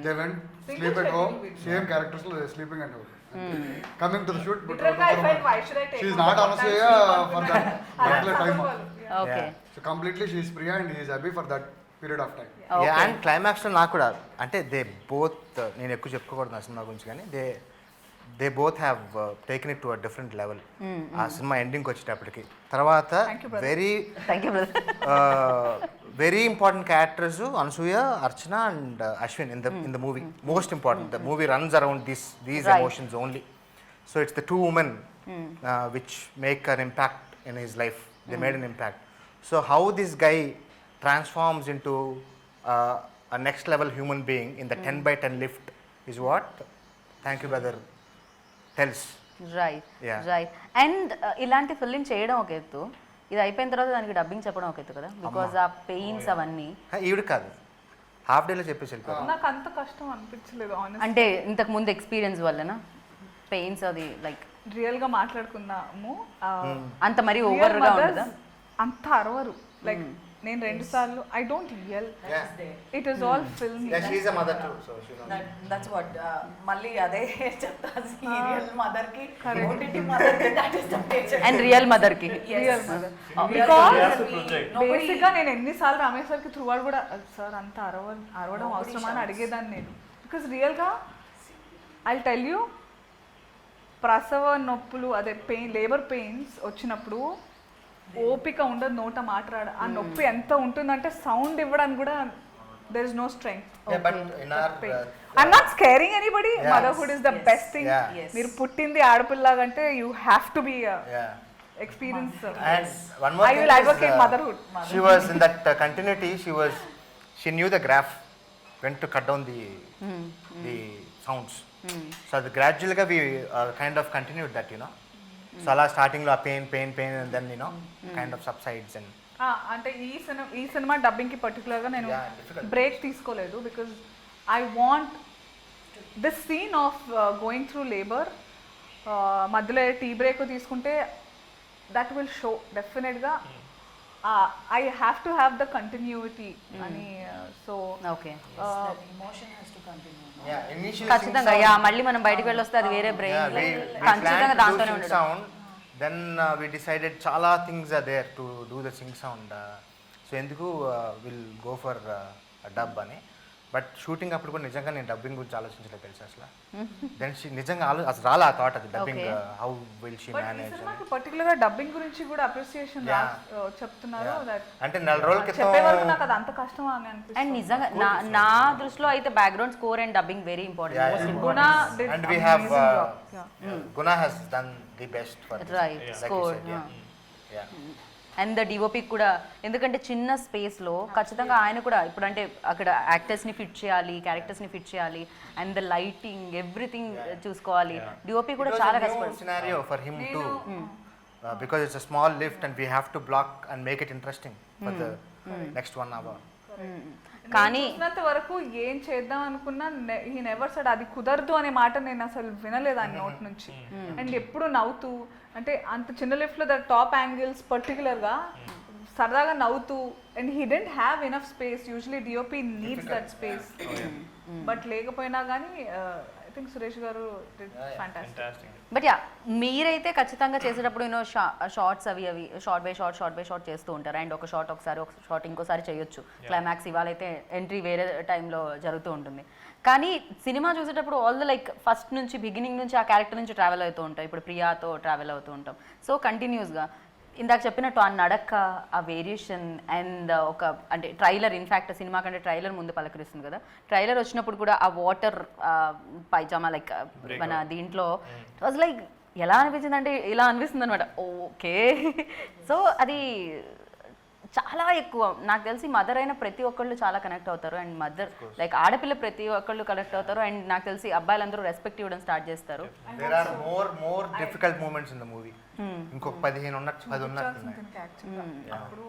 They went sleep at home, same characters లో sleeping and coming to the shoot. But she is not Anasuya for that particular time. Okay, so completely she is Priya and he is happy for that period of time. And climax లో నాకు కూడా అంటే they both, నేను ఎక్కువ చెప్పుకోకూడదు నా cinema గురించి, కానీ they both have taken it to a different level. ఆ సినిమా ఎండింగ్కి వచ్చేటప్పటికి తర్వాత very thank you brother. Very important characters Anasuya, Archana and Ashwin in the movie. Most important, the movie runs around these emotions only. So it's the two women which make an impact in his life. They made an impact. So how this guy transforms into a next level human being in the 10x10 lift is what Thank You Brother tells. Right Yeah. Right. And ఇలాంటి film చేయడం ఒక ఎత్తు, ఇది అయిపోయిన తర్వాత దానికి dubbing చెప్పడం ఒక ఎత్తు కదా, బికాజ్ ఆ పెయిన్స్ అవన్నీ. ఈవిడ కాదు, హాఫ్ డేలో చెప్పేసి వెళ్ళిపోయారు. నాకు అంత కష్టం అనిపించలేదు ఆనెస్ట్. అంటే ఇంతకు ముందు ఎక్స్పీరియన్స్ వల్లనా పెయిన్స్ అది లైక్ రియల్ గా మాట్లాడుకుందాము. అంత మరీ ఓవర్ గా ఉండదా? అంత అరవరు. లైక్ నేను 2 సార్లు I don't real, it is all film. Yeah, she's a mother too, so she knows. That's what మళ్ళీ అదే చెప్తా, సీరియల్ మదర్ కి ఓటీటీ మదర్ కి that is the page. And real mother కి real mother. Yes, project. Basic గా నేను ఎన్నిసార్లు రమేశ్వర్ కి త్రూ అవుట్ కూడా సార్ అంత అరవడం అవసరమా అని అడిగేదాన్ని నేను. బికాస్ రియల్ గా ఐ టెల్ యూ, ప్రసవ నొప్పులు అదే పెయిన్, లేబర్ పెయిన్స్ వచ్చినప్పుడు ఓపిక ఉండదు నోట మాట్లాడ. ఆ నొప్పి ఎంత ఉంటుందంటే సౌండ్ ఇవ్వడానికి కూడా there is no strength. Yeah, but in our I'm not scaring anybody. Yeah. Motherhood is the best thing. Yeah. Yes. మీరు పుట్టింది ఆడపిల్లలాగంటే you have to be yeah. experience. And one more I thing will is, advocate motherhood. She was in that continuity. She knew the graph when to cut down the sounds. So the gradually we kind of continued that, you know. So అలా starting లో pain and then, you know, kind of subsides and అంటే ఈ cinema dubbing కి particular గా నేను Yeah, difficult. Break తీసుకోలేదు. Because I want this scene of going through labour, మధ్యలో tea break తీసుకుంటే దట్ విల్ షో డెఫినెట్గా I have to have the continuity అని. So okay, emotion has to continue. yeah, initially ఖచ్చితంగా yeah మళ్ళీ మనం బయటికి వెళ్ళొస్తే అది వేరే బ్రెయిన్, we ఖచ్చితంగా planned to దాంతోనే do sync ఉండదు. sound. Then we decided చాలా things are there to do the sync sound. So ఎందుకు విల్ గో ఫర్ డబ్ అని. బట్ షూటింగ్ అప్పుడు కూడా నిజంగా నేను డబ్బింగ్ గురించి ఆలోచించలేదు తెలుసు అసలు. దెన్ నిజంగా అసలు రాలే ఆ థాట్, అది dubbing how will she but ఈ మేనేజ్. సినిమాకి పర్టికులర్ గా డబ్బింగ్ గురించి కూడా అప్రిసియేషన్ చెప్తున్నారు. దట్ అంటే 4 రోజుల చెప్పే వరకు క్రితం నాకు అది అంత కష్టమా అని అనిపిస్తుంది. అండ్ నిజంగా నా దృష్టిలో అయితే background score and dubbing very important. Guna did and we have amazing job. Yeah. Guna has done the best for this. Right, Like you score, said, yeah. Yeah. And the DOP కూడా, ఎందుకంటే చిన్న స్పేస్లో ఖచ్చితంగా ఆయన కూడా ఇప్పుడు అంటే అక్కడ యాక్టర్స్ని ఫిట్ చేయాలి, క్యారెక్టర్స్ని ఫిట్ చేయాలి, అండ్ ద లైటింగ్ ఎవ్రీథింగ్ చూసుకోవాలి. డిఓపి కూడా It was చాలా a new కష్టపడి. scenario for him too, because it's a small lift and we have to block and make it interesting for the next 1 hour. కానీ చూసినంత వరకు ఏం చేద్దాం అనుకున్నా ఈ నెవర్ సెడ్ అది కుదరదు అనే మాట నేను అసలు వినలేదు ఆయన నోట్ నుంచి. అండ్ ఎప్పుడు నవ్వుతూ, అంటే అంత చిన్న లిఫ్ట్లో ద టాప్ యాంగిల్స్ పర్టికులర్గా సరదాగా నవ్వుతూ, and he didn't have enough space. Usually DOP needs that space, but లేకపోయినా కానీ ఐ థింక్ సురేష్ గారు ఫ్యాంటాస్టిక్. Fantastic. బట్ యా మీరైతే ఖచ్చితంగా చేసేటప్పుడు యూనో షార్ట్స్ అవి షార్ట్ బై షార్ట్ చేస్తూ ఉంటారు. అండ్ ఒక షార్ట్ ఇంకోసారి చేయొచ్చు. క్లైమాక్స్ ఇవాళైతే ఎంట్రీ వేరే టైంలో జరుగుతూ ఉంటుంది. కానీ సినిమా చూసేటప్పుడు ఆల్ ద లైక్ ఫస్ట్ నుంచి బిగినింగ్ నుంచి ఆ క్యారెక్టర్ నుంచి ట్రావెల్ అవుతూ ఉంటాం. ఇప్పుడు ప్రియాతో ట్రావెల్ అవుతూ ఉంటాం. సో కంటిన్యూస్గా ఇందాక చెప్పినట్టు ఆ నడక, ఆ వేరియేషన్ అండ్ ఒక అంటే ట్రైలర్, ఇన్ఫ్యాక్ట్ సినిమా కంటే ట్రైలర్ ముందు పలకరిస్తుంది కదా. ట్రైలర్ వచ్చినప్పుడు కూడా ఆ వాటర్ పైజామా లైక్ మన దీంట్లో ఇట్ వాజ్ లైక్ ఎలా అనిపించింది అంటే ఇలా అనిపిస్తుంది అనమాట. ఓకే, సో అది చాలా ఎక్కువ. నాకు తెలిసి మదర్ అయిన ప్రతి ఒక్కళ్ళు చాలా కనెక్ట్ అవుతారు. అండ్ మదర్ లైక్ ఆడపిల్ల ప్రతి ఒక్కళ్ళు కనెక్ట్ అవుతారు. అండ్ నాకు తెలిసి అబ్బాయిలందరూ రెస్పెక్ట్ ఇవ్వడం స్టార్ట్ చేస్తారు. There are more difficult moments in the movie. ఇంకొక 15 ఉన్నట్టు 10 ఉన్నట్టు అప్పుడు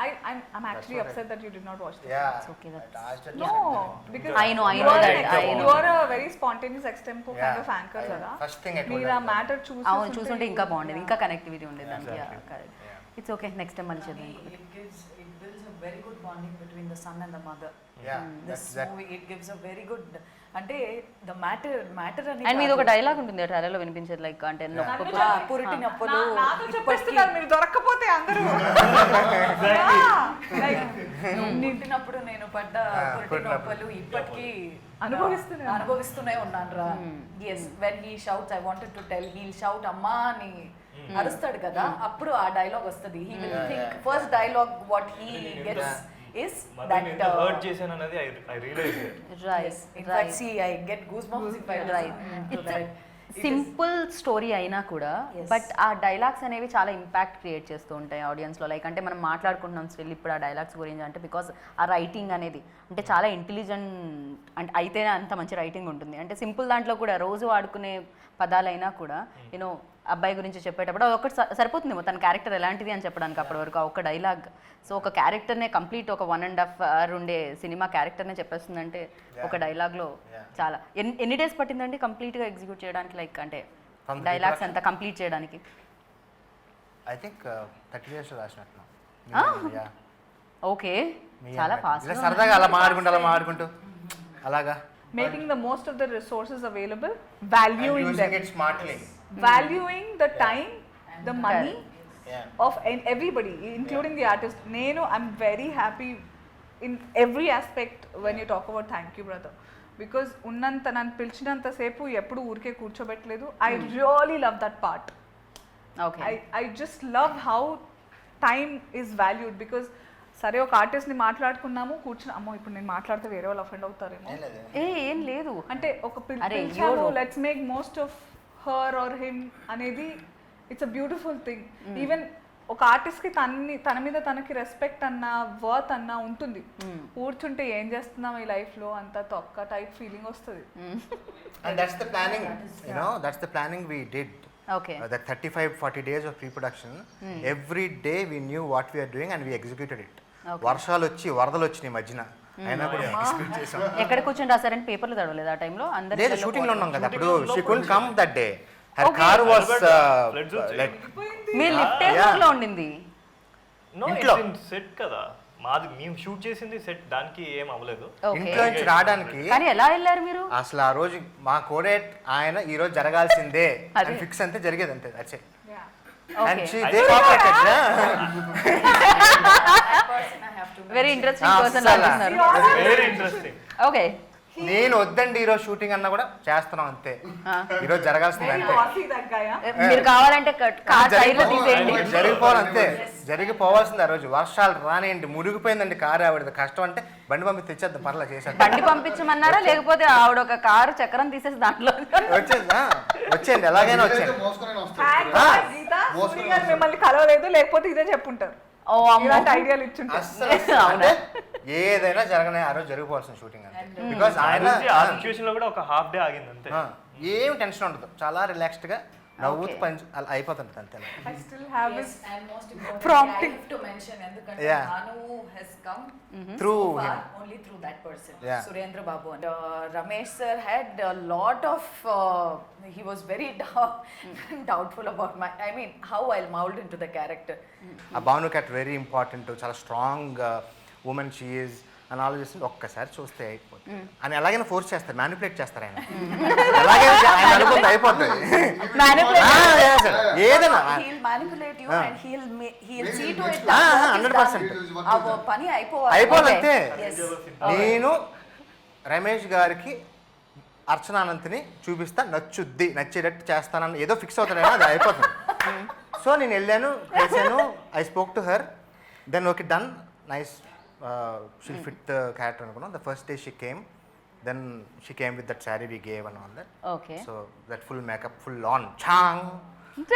I'm actually upset that you did not watch this. Yeah. okay, No, because I know you are that, I know. you are a very spontaneous extempo kind of anchor కదా. First thing I told మీరు ఆ her. Matter అవును చూసుంటే ఇంకా బాగుండేది, ఇంకా connectivity ఉండేది దానికి. Correct. It's okay, next time మళ్ళీ చేద్దాం. It builds a very good bonding between the son and the mother. Yeah, This that- movie, it gives a very good, అంటే the matter అని అండ్ మీది ఒక డైలాగ్ ఉంటుంది ఆ ట్రైలర్ లో వినిపించేది, like అంటే నొప్పి పురిటి నొప్పులు నాతో చెప్పేస్తున్నారు మీరు దొరక్కపోతే అందరూ. పుట్టినప్పుడు నేను పడ్డ పురిటి నొప్పులు ఇప్పటికీ అనుభవిస్తూనే ఉన్నాను రా. Yes, when he shouts I wanted to tell, he'll shout అమ్మా అని అరుస్తాడు కదా, అప్పుడు ఆ డైలాగ్ వస్తుంది. He will think first dialogue what he gets is that hurt చేశాను అనేది I realise. Right in fact see I get goosebumps if I Right. listen to that. Simple story అయినా కూడా బట్ ఆ డైలాగ్స్ అనేవి చాలా impact create చేస్తూ ఉంటాయి ఆడియన్స్లో. Like అంటే మనం మాట్లాడుకుంటున్నాం స్టిల్ ఇప్పుడు ఆ డైలాగ్స్ గురించి అంటే బికాస్ ఆ రైటింగ్ అనేది అంటే చాలా ఇంటెలిజెంట్ అంటే అయితేనే అంత మంచి రైటింగ్ ఉంటుంది. అంటే సింపుల్ దాంట్లో కూడా రోజు వాడుకునే పదాలైనా కూడా యూనో అబ్బాయి గురించి చెప్పేటప్పుడు అది ఒకటి సరిపోతుందేమో తన క్యారెక్టర్ ఎలాంటిది అని చెప్పడానికి అప్పటి వరకు ఒక డైలాగ్. సో ఒక క్యారెక్టర్నే కంప్లీట్ ఒక 1.5 hour ఉండే సినిమా క్యారెక్టర్నే చెప్పేస్తుందంటే ఒక డైలాగ్లో చాలా. ఎన్ని డేస్ పట్టిందండి కంప్లీట్గా ఎగ్జిక్యూట్ చేయడానికి, లైక్ అంటే డైలాగ్స్ అంతా కంప్లీట్ చేయడానికి? I think 30 days రాసినట్లు. ఓకే, చాలా ఫాస్ట్. సరదాగా అలా మాడుకుంటూ అలాగా making the most of the resources available, valuing them, it smartly. valuing the time, the money Yeah. of everybody, including the artist. I'm very happy in every aspect when you talk about thank you brother, because ఉన్నంత నన్ను పిలిచినంత సేపు ఎప్పుడు ఊరికే కూర్చోబెట్టలేదు. I really love that part. Okay, I just love how time is valued, because సరే ఒక ఆర్టిస్ట్ని మాట్లాడుకున్నాము కూర్చుని, అమ్మో ఇప్పుడు నేను మాట్లాడితే వేరే వాళ్ళు అఫెండ్ అవుతారేమో ఏం లేదు. అంటే ఒక అరే, పిలిచాము let's make most of her or him అనేది it's a beautiful thing. Even ఒక ఆర్టిస్ట్కి తన మీద తనకి రెస్పెక్ట్ అన్న వర్త్ అన్న ఉంటుంది. కూర్చుంటే ఏం చేస్తున్నాం ఈ లైఫ్లో అంత తొక్క టైప్ ఫీలింగ్ వస్తుంది. And that's the planning, that's the planning we did. Okay, That 35-40 days of pre-production, every day we knew what we are doing and we executed it. వర్షాలు వచ్చి వరదలు వచ్చినాయి మధ్యన, అయినా కూడా ఎగ్జిక్యూట్ చేసాం. ఎక్కడ కూర్చొని రాసారని పేపర్లు తడవలేదు ఆ టైంలో? అందరూ లేదు, షూటింగ్ లో ఉన్నాం కదా అప్పుడు. She couldn't come that day, her car was like me lift లో ఉండింది. నో ఇంట్లో. ఇట్స్ ఇన్ సెట్ కదా మాది, మేము షూట్ చేసింది సెట్, దానికి ఏం అవ్వలేదు. ఓకే, ఇంట్లో నుంచి రావడానికి కానీ ఎలా వెళ్ళారు మీరు? అసలు ఆ రోజు మా కోడేట్ ఆయన ఈ రోజు జరగాల్సిందే అదే. అని ఫిక్స్ అంతే జరిగేది అంతే. That's it. And Okay. she they cooperated. Very interesting person అస్సలు. అంటున్నారు. Very interesting. ఓకే, నేను వద్దండి ఈరోజు షూటింగ్ అన్నా కూడా చేస్తున్నాం అంతే. ఈరోజు జరగాల్సిందే అంతే. మీరు కావాలంటే కార్ టైర్లు తీసేయండి. జరిగిపోవాలి అంతే, జరిగిపోవాల్సింది. ఆ రోజు వర్షాలు రానియండి, మునిగిపోయిందండి కారు ఆవిడది. కష్టం అంటే బండి పంపి తెచ్చేద్దాం పర్లా చేసేద్దాం. బండి పంపించమన్నారా లేకపోతే ఆవిడ ఒక కారు చక్రం తీసేసి దాంట్లో వచ్చేయండి ఎలాగైనా వచ్చేయండి. మోసుకొని వస్తాను. మిమ్మల్ని కలవలేదు, లేకపోతే ఇదే చెప్పుంటారు. ఓ అమ్మో, ఇలాంటి ఐడియాలు ఇచ్చుంటారు. అస్సలు అంటే ఏదైనా జరగనే ఆ రోజు జరిగిపోవాల్సిన షూటింగ్ అంతే. బికాస్ ఆయన ఆ సిచ్యువేషన్ లో కూడా ఒక హాఫ్ డే ఆగింది అంతే. ఏం టెన్షన్ ఉండదు, చాలా రిలాక్స్డ్ గా నవ్వుతూ పని అలా అయిపోతుంది అంతే. I still have Yes, this and most importantly, prompting. I have to mention, ఎందుకంటే Yeah. Bhanu has come Through so far him. only through that person, Yeah. Surendra Babu. And Ramesh sir had a lot of, he was very doubtful about I mean, how I'll mold into the character. ఆ Bhanu cat very important, చాలా strong women she is అని ఆలోచిస్తుంది. ఒక్కసారి చూస్తే అయిపోతుంది అని ఎలాగైనా force చేస్తారు, మ్యానిపులేట్ చేస్తారు ఆయన. ఎలాగైనా ఆయన అనుకుంటే అయిపోతుంది. ఏదైనా He'll manipulate you and he'll see to it 100%. ఆ పని అయిపోవాలి. అయిపోవాలంతే. Yes. నేను రమేష్ గారికి అర్చనానంతిని చూపిస్తా, నచ్చేటట్టు చేస్తానని ఏదో ఫిక్స్ అవుతాడైనా అది అయిపోతుంది. సో నేను వెళ్ళాను, చేశాను, I spoke to her, then okay done, nice, she'll fit the character అనుకున్నాం. The first day she came, then she came with that sari we gave and all that. Okay, so that full makeup, full on ఛాంగ్,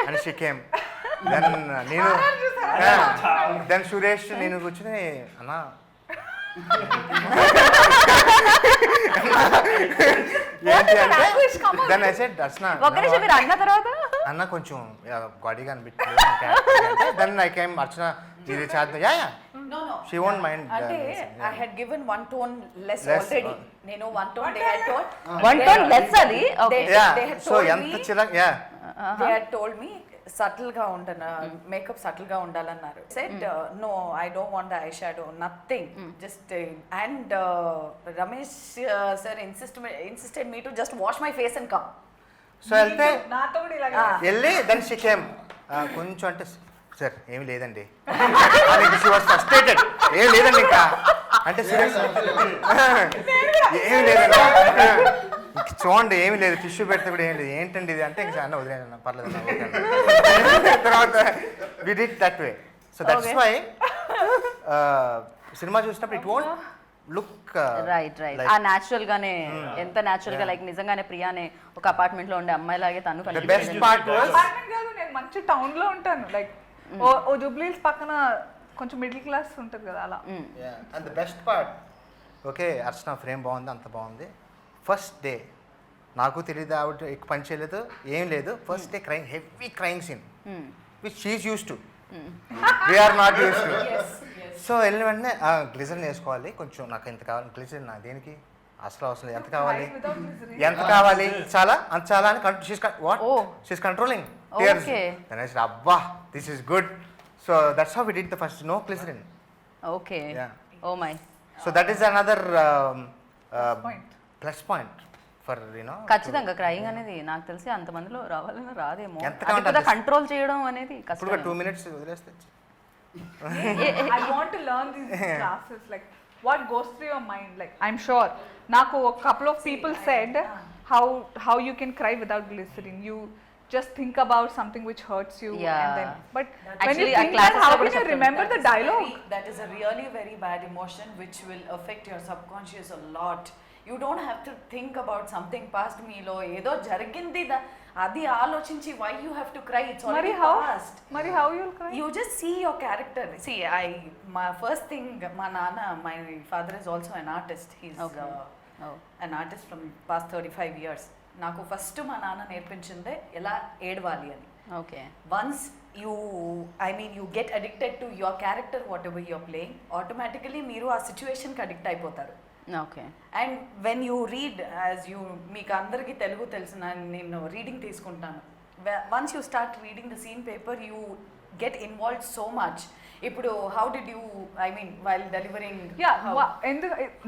and she came. Then నేను then Suresh నేను కూర్చుని అన్నా ఏంటి అంటే then I said దర్శన ఒక నిమిషం మీరు అన్న తర్వాత అన్న కొంచెం గాడిగా అనిపించలేదు దెన్ ఐ కేమ్ అర్చన ఇది చేద్దాం yeah No. She won't mind అంటే I had given one tone less Less, already. నేను one tone they had told. One tone less అది okay yeah they had so told ఎంత me- చిరాక్ yeah They had told me subtle గా ఉండను makeup subtle గా ఉండాలన్నారు said no I don't want the eye shadow nothing just and Ramesh sir insisted me to just wash my face and come so వెళ్తే నాతో కూడా ఇలాగే వెళ్ళి దెన్ షీ కేమ్ కొంచెం అంటే సార్ ఏమి లేదండి షీ వాస్ ఫ్రస్ట్రేటెడ్ ఏం లేదండి ఇంకా అంటే సీరియస్ ఏమి లేదండి ఇంక చూడండి ఏమి లేదు టిష్యూ పెడితే కూడా ఏం లేదు ఏంటండి ఇది అంటే ఇంక అన్న వదిలేను పర్లేదు అన్న, ఓకే అన్న. తర్వాత we did that way so that's why cinema చూసినప్పుడు ఇట్ వోంట్ లుక్ రైట్ ఆ న్యాచురల్ గానే ఎంత న్యాచురల్ గా లైక్ నిజంగానే ప్రియానే ఒక అపార్ట్మెంట్ లో ఉండే అమ్మాయి లాగే తను the best part was apartment కాదు, నేను మంచి టౌన్ లో ఉంటాను లైక్ ఓ జూబ్లీస్ పక్కన కొంచెం మిడిల్ క్లాస్ ఉంటుంది కదా అలా. And the best part okay Archana frame బాగుంది అంత బాగుంది ఫస్ట్ డే నాకు తెలియదు ఆవిడ ఎక్కువ పని చేయలేదు ఏం లేదు first day crime heavy crime scene which she's used to we're not used to so వెళ్ళిన వెంటనే గ్లిజరిన్ వేసుకోవాలి కొంచెం నాకు ఎంత కావాలి గ్లిజరిన్ నా దేనికి అసలు అవసరం లేదు ఎంత కావాలి ఎంత కావాలి చాలా అంత చాలా అని what Oh. She's controlling Okay. అబ్బా this is good so that's how we did the first no glycerine okay Yeah. Oh my so that is another point. Plus point for you know ఖచ్చితంగా క్రైయింగ్ అనేది నాకు తెలిసి అంతమందిలో రావాలని రాదేమో ఎంత అది కావాలి కంట్రోల్ చేయడం అనేది ఇప్పుడు కష్టం 2 minutes వదిలేస్తే I want to learn these classes, like what goes through your mind. Like I'm sure, Naku, a couple of people said how you can cry without glycerin. You just think about something which hurts you, Yeah. and then but when Actually, you ఆ think that, classes how లో can కూడా you చెప్తారు. remember the dialogue? That is a really very bad emotion which will affect your subconscious a lot. You don't have to think about something past మీలో ఏదో జరిగింది అది ఆలోచించి why you have to cry, it's already past. Mari how you'll cry? You just see your character. See, my first thing, my nana, my father is also an artist. He's Okay. Oh. an artist from past 35 years. నాకు first మా నాన్న నేర్పించిందే ఎలా ఏడవాలి అని. Okay Once you get addicted to your character, whatever you're playing, automatically మీరు ఆ సిచ్యువేషన్కి addict అయిపోతారు. Okay and when you read మీకు అందరికీ తెలుగు తెలుసు నేను రీడింగ్ తీసుకుంటాను. Once you start reading the scene paper you get involved so much. ఇప్పుడు how did you while delivering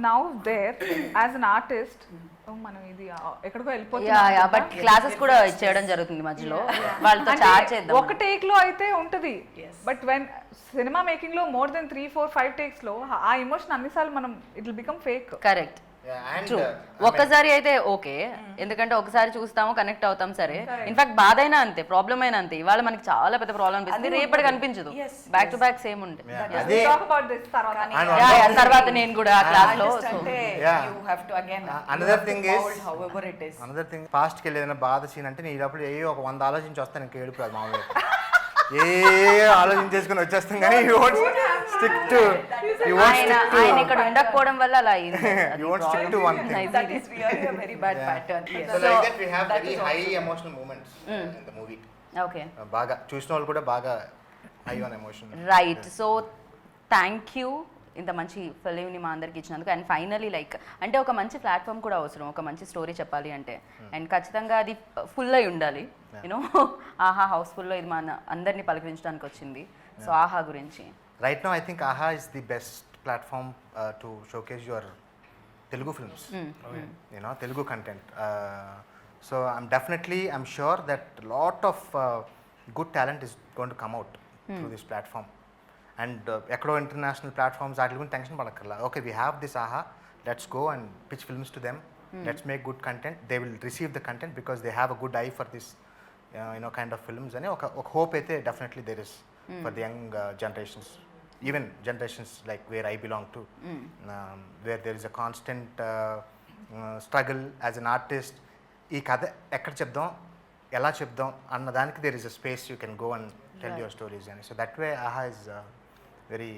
Now there as an artist, మనం ఇది ఎక్కడికో యా వెళ్ళిపోతున్నాం యా కదా. బట్ క్లాసెస్ కూడా చేయడం జరుగుతుంది మధ్యలో వాళ్ళతో అంటే చాట్ చేద్దాం ఒక టేక్ లో అయితే ఉంటది, Yes. But when cinema making లో మోర్ దెన్ 3, 4, 5 టేక్స్ లో ఆ ఎమోషన్ అన్నిసార్లు మనం it will become fake. Correct true ఒక్కసారి అయితే ఓకే ఎందుకంటే ఒకసారి చూస్తాము కనెక్ట్ అవుతాం సరే ఇన్ఫాక్ట్ బాధ అయినా అంతే ప్రాబ్లం అయినా అంతే ఇవాళ మనకి చాలా పెద్ద ప్రాబ్లం అనిపిస్తుంది రేపటికి అనిపించదు Yes, back to back same ఉండే అదే టాక్ అబౌట్ దిస్ తర్వాత. తర్వాత నేను కూడా ఆ క్లాస్ లో అంటే Yeah. You have to again Another thing is- however it is another thing పాస్ట్కి వెళ్ళి ఏదైనా బాధ సీన్ అంటే నీ లోపల ఏ ఒక 100 ఆలోచించి వస్తాను ఇంకా ఏడుపు రాదు మామూలుగా ఏ ఆలోచించేసుకుని వచ్చేస్తాం కానీ యూ వోంట్ స్టిక్ టు ఆయన ఇక్కడ ఉండకపోవడం వల్ల అలా అయింది You won't stick to one thing. That is really a very bad pattern. So like that we have very high emotional moments in the movie. Okay బాగా చూసిన వాళ్ళు కూడా బాగా high on emotion. Right so thank you ఇంత మంచి ఫిలింని మా అందరికి ఇచ్చినందుకు అండ్ ఫైనలీ లైక్ అంటే ఒక మంచి ప్లాట్ఫామ్ కూడా అవసరం ఒక మంచి స్టోరీ చెప్పాలి అంటే అండ్ ఖచ్చితంగా అది ఫుల్ అయి ఉండాలి యూనో ఆహా హౌస్ఫుల్లో ఇది మన అందరినీ పలకరించడానికి వచ్చింది సో ఆహా గురించి Right now I think AHA is the best platform to showcase your Telugu films. You know, Telugu content. So I'm sure that a lot of good talent is going to come out through this platform. And ekkado international platforms వాటి గురించి tension పడక్కర్లా. Okay, we have this AHA, let's go and pitch films to them. Let's make good content. They will receive the content because they have a good eye for this kind of films. And ఒక hope అయితే definitely there is for the young generations. Even generations like where I belong to, where there is a constant struggle as an artist. ఈ కథ ఎక్కడ చెప్దాం ఎలా చెప్దాం అన్న దానికి there is a space you can go and tell your stories. And so that way, AHA is very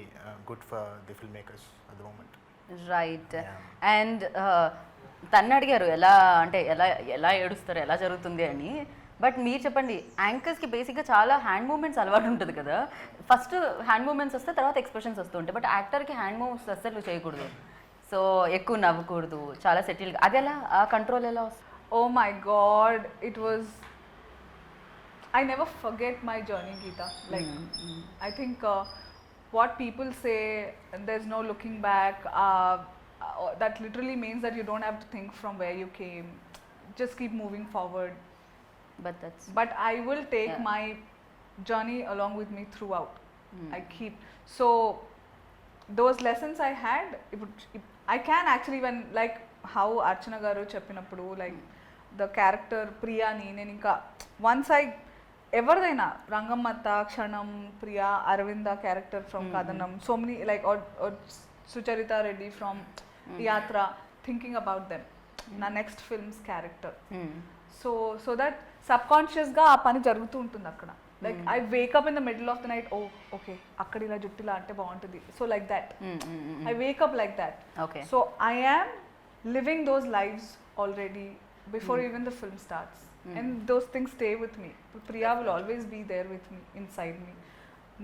good for the filmmakers at the moment. Right Yeah. And తన్ను అడిగారు ఎలా అంటే ఎలా ఎలా ఏడుస్తారు ఎలా జరుగుతుంది అని. బట్ మీరు చెప్పండి, యాంకర్స్కి బేసిక్గా చాలా హ్యాండ్ మూమెంట్స్ అలవాటు ఉంటుంది కదా. ఫస్ట్ హ్యాండ్ మూమెంట్స్ వస్తే తర్వాత ఎక్స్ప్రెషన్స్ వస్తూ ఉంటాయి. బట్ యాక్టర్కి హ్యాండ్ మూవ్స్ అస్సలు చేయకూడదు, సో ఎక్కువ నవ్వకూడదు, చాలా సెటిల్గా. అది ఎలా ఆ కంట్రోల్ ఎలా వస్తుంది? Oh my God, it was. I never forget my journey, Geeta. Like, I think what people say, there's no looking back. That literally means that you don't have to think from where you came. Just keep moving forward. But that's But I will take Yeah. my journey along with me throughout. I keep so those lessons I had. I can actually when like how Archana garu cheppinappudu like the character Priyani నేను ఇంకా once I ఎవరిదైనా Rangammatta Kshanam Priya Aravinda character from Kathanam so many like or Sucharitha Reddy from Yatra thinking about them నా next films character so that సబ్కాన్షియస్గా ఆ పని జరుగుతూ ఉంటుంది అక్కడ. Like I wake up in the middle of the night, oh okay అక్కడ ఇలా జుట్టులా అంటే బాగుంటుంది, so like that I wake up like that. Okay. So I am living those lives already before even the film starts and those things stay with me. Priya will always be there with me inside me.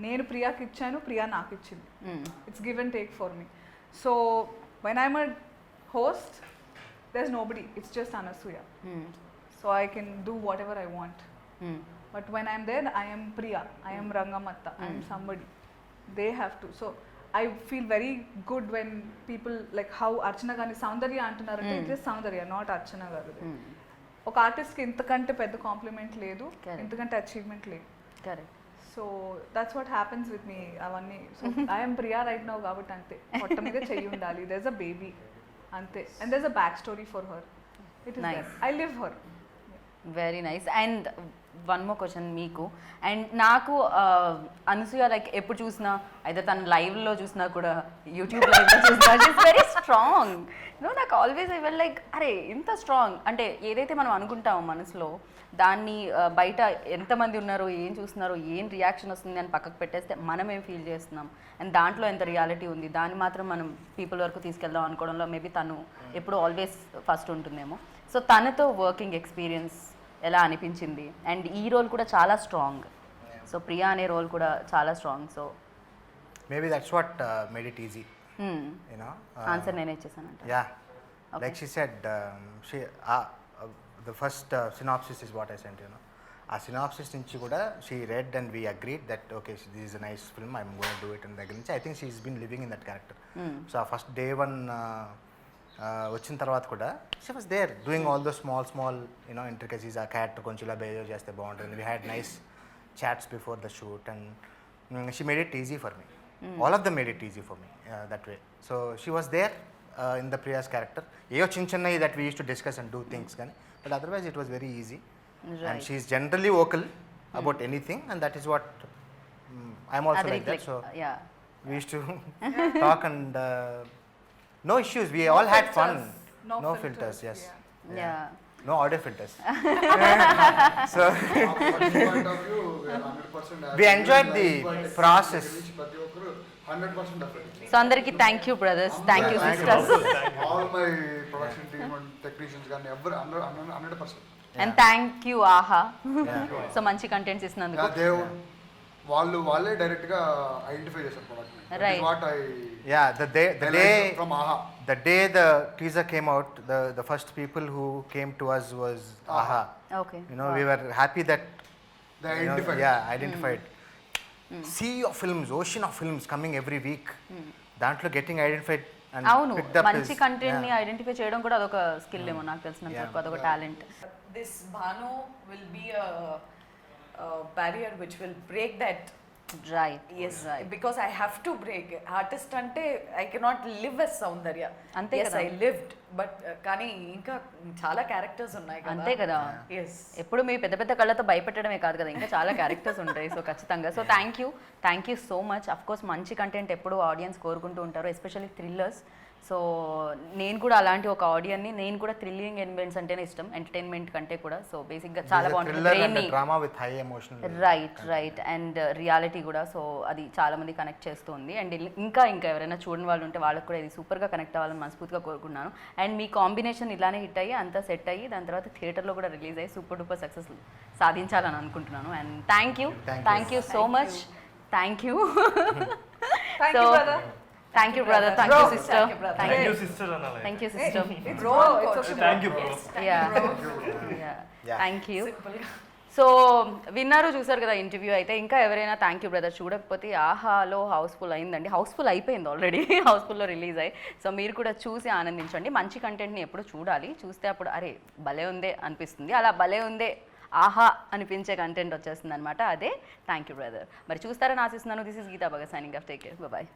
నేను ప్రియాకి ఇచ్చాను, ప్రియా నాకు ఇచ్చింది. It's give and take for me. So when I'm a host there's nobody, it's just Anasuya. So I can do whatever I want. But when I'm there, I am Priya, I am Rangamatta, I am somebody. They have to. So I feel very good when people like how Archana Gani Soundarya antunarante, it is Soundarya, not Archana garu. ఒక ఆర్టిస్ట్కి ఇంతకంటే పెద్ద complement లేదు, ఇంతకంటే achievement లేదు. Correct. So that's what happens with me అవన్నీ. So I'm Priya right now కాబట్టి అంతే, పొట్ట మీద చెయ్యి ఉండాలి, దేర్ ఇస్ అ బేబీ అంతే, and there is a back story for her. It is Nice. I live her. Very nice. And one more question మీకు అండ్ నాకు, అనసూయ లైక్ ఎప్పుడు చూసినా అయితే తను లైవ్లో చూసినా కూడా యూట్యూబ్ లైవ్లో చూసినా షీస్ వెరీ స్ట్రాంగ్. నాకు ఆల్వేస్ ఐ వెల్ లైక్ అరే ఇంత స్ట్రాంగ్ అంటే ఏదైతే మనం అనుకుంటామో మనసులో దాన్ని బయట ఎంతమంది ఉన్నారో ఏం చూస్తున్నారో ఏం రియాక్షన్ వస్తుంది అని పక్కకు పెట్టేస్తే మనం ఏం ఫీల్ చేస్తున్నాం అండ్ దాంట్లో ఎంత రియాలిటీ ఉంది దాన్ని మాత్రం మనం పీపుల్ వరకు తీసుకెళ్దాం అనుకోవడంలో మేబీ తను ఎప్పుడు ఆల్వేస్ ఫస్ట్ ఉంటుందేమో. సో తనతో వర్కింగ్ ఎక్స్పీరియన్స్ ఎలా అనిపించింది? అండ్ ఈ రోల్ కూడా చాలా స్ట్రాంగ్, సో ప్రియా అనే రోల్ కూడా చాలా strong. So Maybe that's what made it easy, you know. Answer నేనే ఇచ్చేసానంట. Yeah, like she said, the first synopsis is what I sent, you know. ఆ సినాప్సిస్ నుంచి కూడా she read and we agreed that okay this is a nice film, I'm going to do it. And దగ్గర నుంచి I think she is been living in that character. So ఆ first day one వచ్చిన తర్వాత కూడా she was there doing all the small you know intricacies. ఆ character కొంచెం ఇలా behave చేస్తే బాగుంటుంది. We had nice chats before the shoot and she made it easy for me. All of them made it easy for me that way. So she was there in the Priya's character. ఏవో చిన్నవి that we used to discuss and do things కానీ, but otherwise it was very easy. Right. And she is generally vocal about anything, and that is what I'm also like that. So yeah, we used to talk and no issues. We all had fun. No filters. Yes. yeah. No audio filters. So point of view, we are 100% we enjoyed the process. ప్రతి ఒక్కరు 100% effort. So అందరికి thank you brothers, thank you sisters, All my production team and technicians కానీ ఎవరు 100%. And thank you ఆహా. So మంచి contents ఇస్తున్నందుకు. వాళ్ళే direct గా identify చేశారు product. Right. What I Yeah, the day from ఆహా. the day the teaser came out, the first people who came to us was AHA. Okay. You know, we were happy that They you know, identified. yeah, identified. Sea of films, ocean of films coming every week. దాంట్లో getting identified and అవును, picked up మంచి is- content ని yeah. Identify చేయడం కూడా అదొక skill ఏమో నాకు తెలిసినంత వరకు, అదొక talent. This Bhanu will be a barrier which will break that. Right. Yes, because I have to break. Artist ante I cannot live as Soundarya. అంతే Yes, కదా. I lived, but కానీ ఇంకా చాలా క్యారెక్టర్స్ ఉన్నాయి కదా. అంతే కదా. Yes. ఎప్పుడు మీ పెద్ద పెద్ద కళ్ళతో భయపెట్టడమే కాదు కదా, ఇంకా చాలా క్యారెక్టర్స్ ఉంటాయి. సో ఖచ్చితంగా. So thank you so much. Of course మంచి కంటెంట్ ఎప్పుడు ఆడియన్స్ కోరుకుంటూ ఉంటారు, ఎస్పెషల్లీ థ్రిల్లర్స్. సో నేను కూడా అలాంటి ఒక ఆడియన్ని, నేను కూడా థ్రిల్లింగ్ ఎలిమెంట్స్ అంటేనే ఇష్టం, ఎంటర్టైన్మెంట్ కంటే కూడా. సో బేసిక్గా చాలా బాగుంటుంది, drama with high emotion. Right and reality కూడా. సో అది చాలా మంది కనెక్ట్ చేస్తుంది. అండ్ ఇంకా ఎవరైనా చూడని వాళ్ళు ఉంటే వాళ్ళకి కూడా ఇది సూపర్గా కనెక్ట్ అవ్వాలని మనస్ఫూర్తిగా కోరుకున్నాను. అండ్ మీ కాంబినేషన్ ఇలానే హిట్ అయ్యి అంతా సెట్ అయ్యి దాని తర్వాత థియేటర్లో కూడా రిలీజ్ అయ్యి సూపర్ డూపర్ సక్సెస్ సాధించాలని అనుకుంటున్నాను. And thank you so much. Thank you Thank you, brother. Thank you brother, thank you sister, thank you sister అనాలి. Thank you sister, Bro, it's okay. Thank you bro. Thank you. So విన్నారు, చూసారు కదా interview అయితే. ఇంకా ఎవరైనా thank you brother చూడకపోతే ఆహాలో Housefull అయిందండి, హౌస్ఫుల్ అయిపోయింది ఆల్రెడీ, హౌస్ఫుల్లో రిలీజ్ అయ్యి. సో మీరు కూడా చూసి ఆనందించండి. మంచి కంటెంట్ని ఎప్పుడు చూడాలి, చూస్తే అప్పుడు అరే భలే ఉందే అనిపిస్తుంది. అలా భలే ఉందే ఆహా అనిపించే కంటెంట్ వచ్చేస్తుంది అనమాట. అదే థ్యాంక్ యూ బ్రదర్. మరి చూస్తారని ఆశిస్తున్నాను. This is Geeta Bhagat signing off. Take care, bye.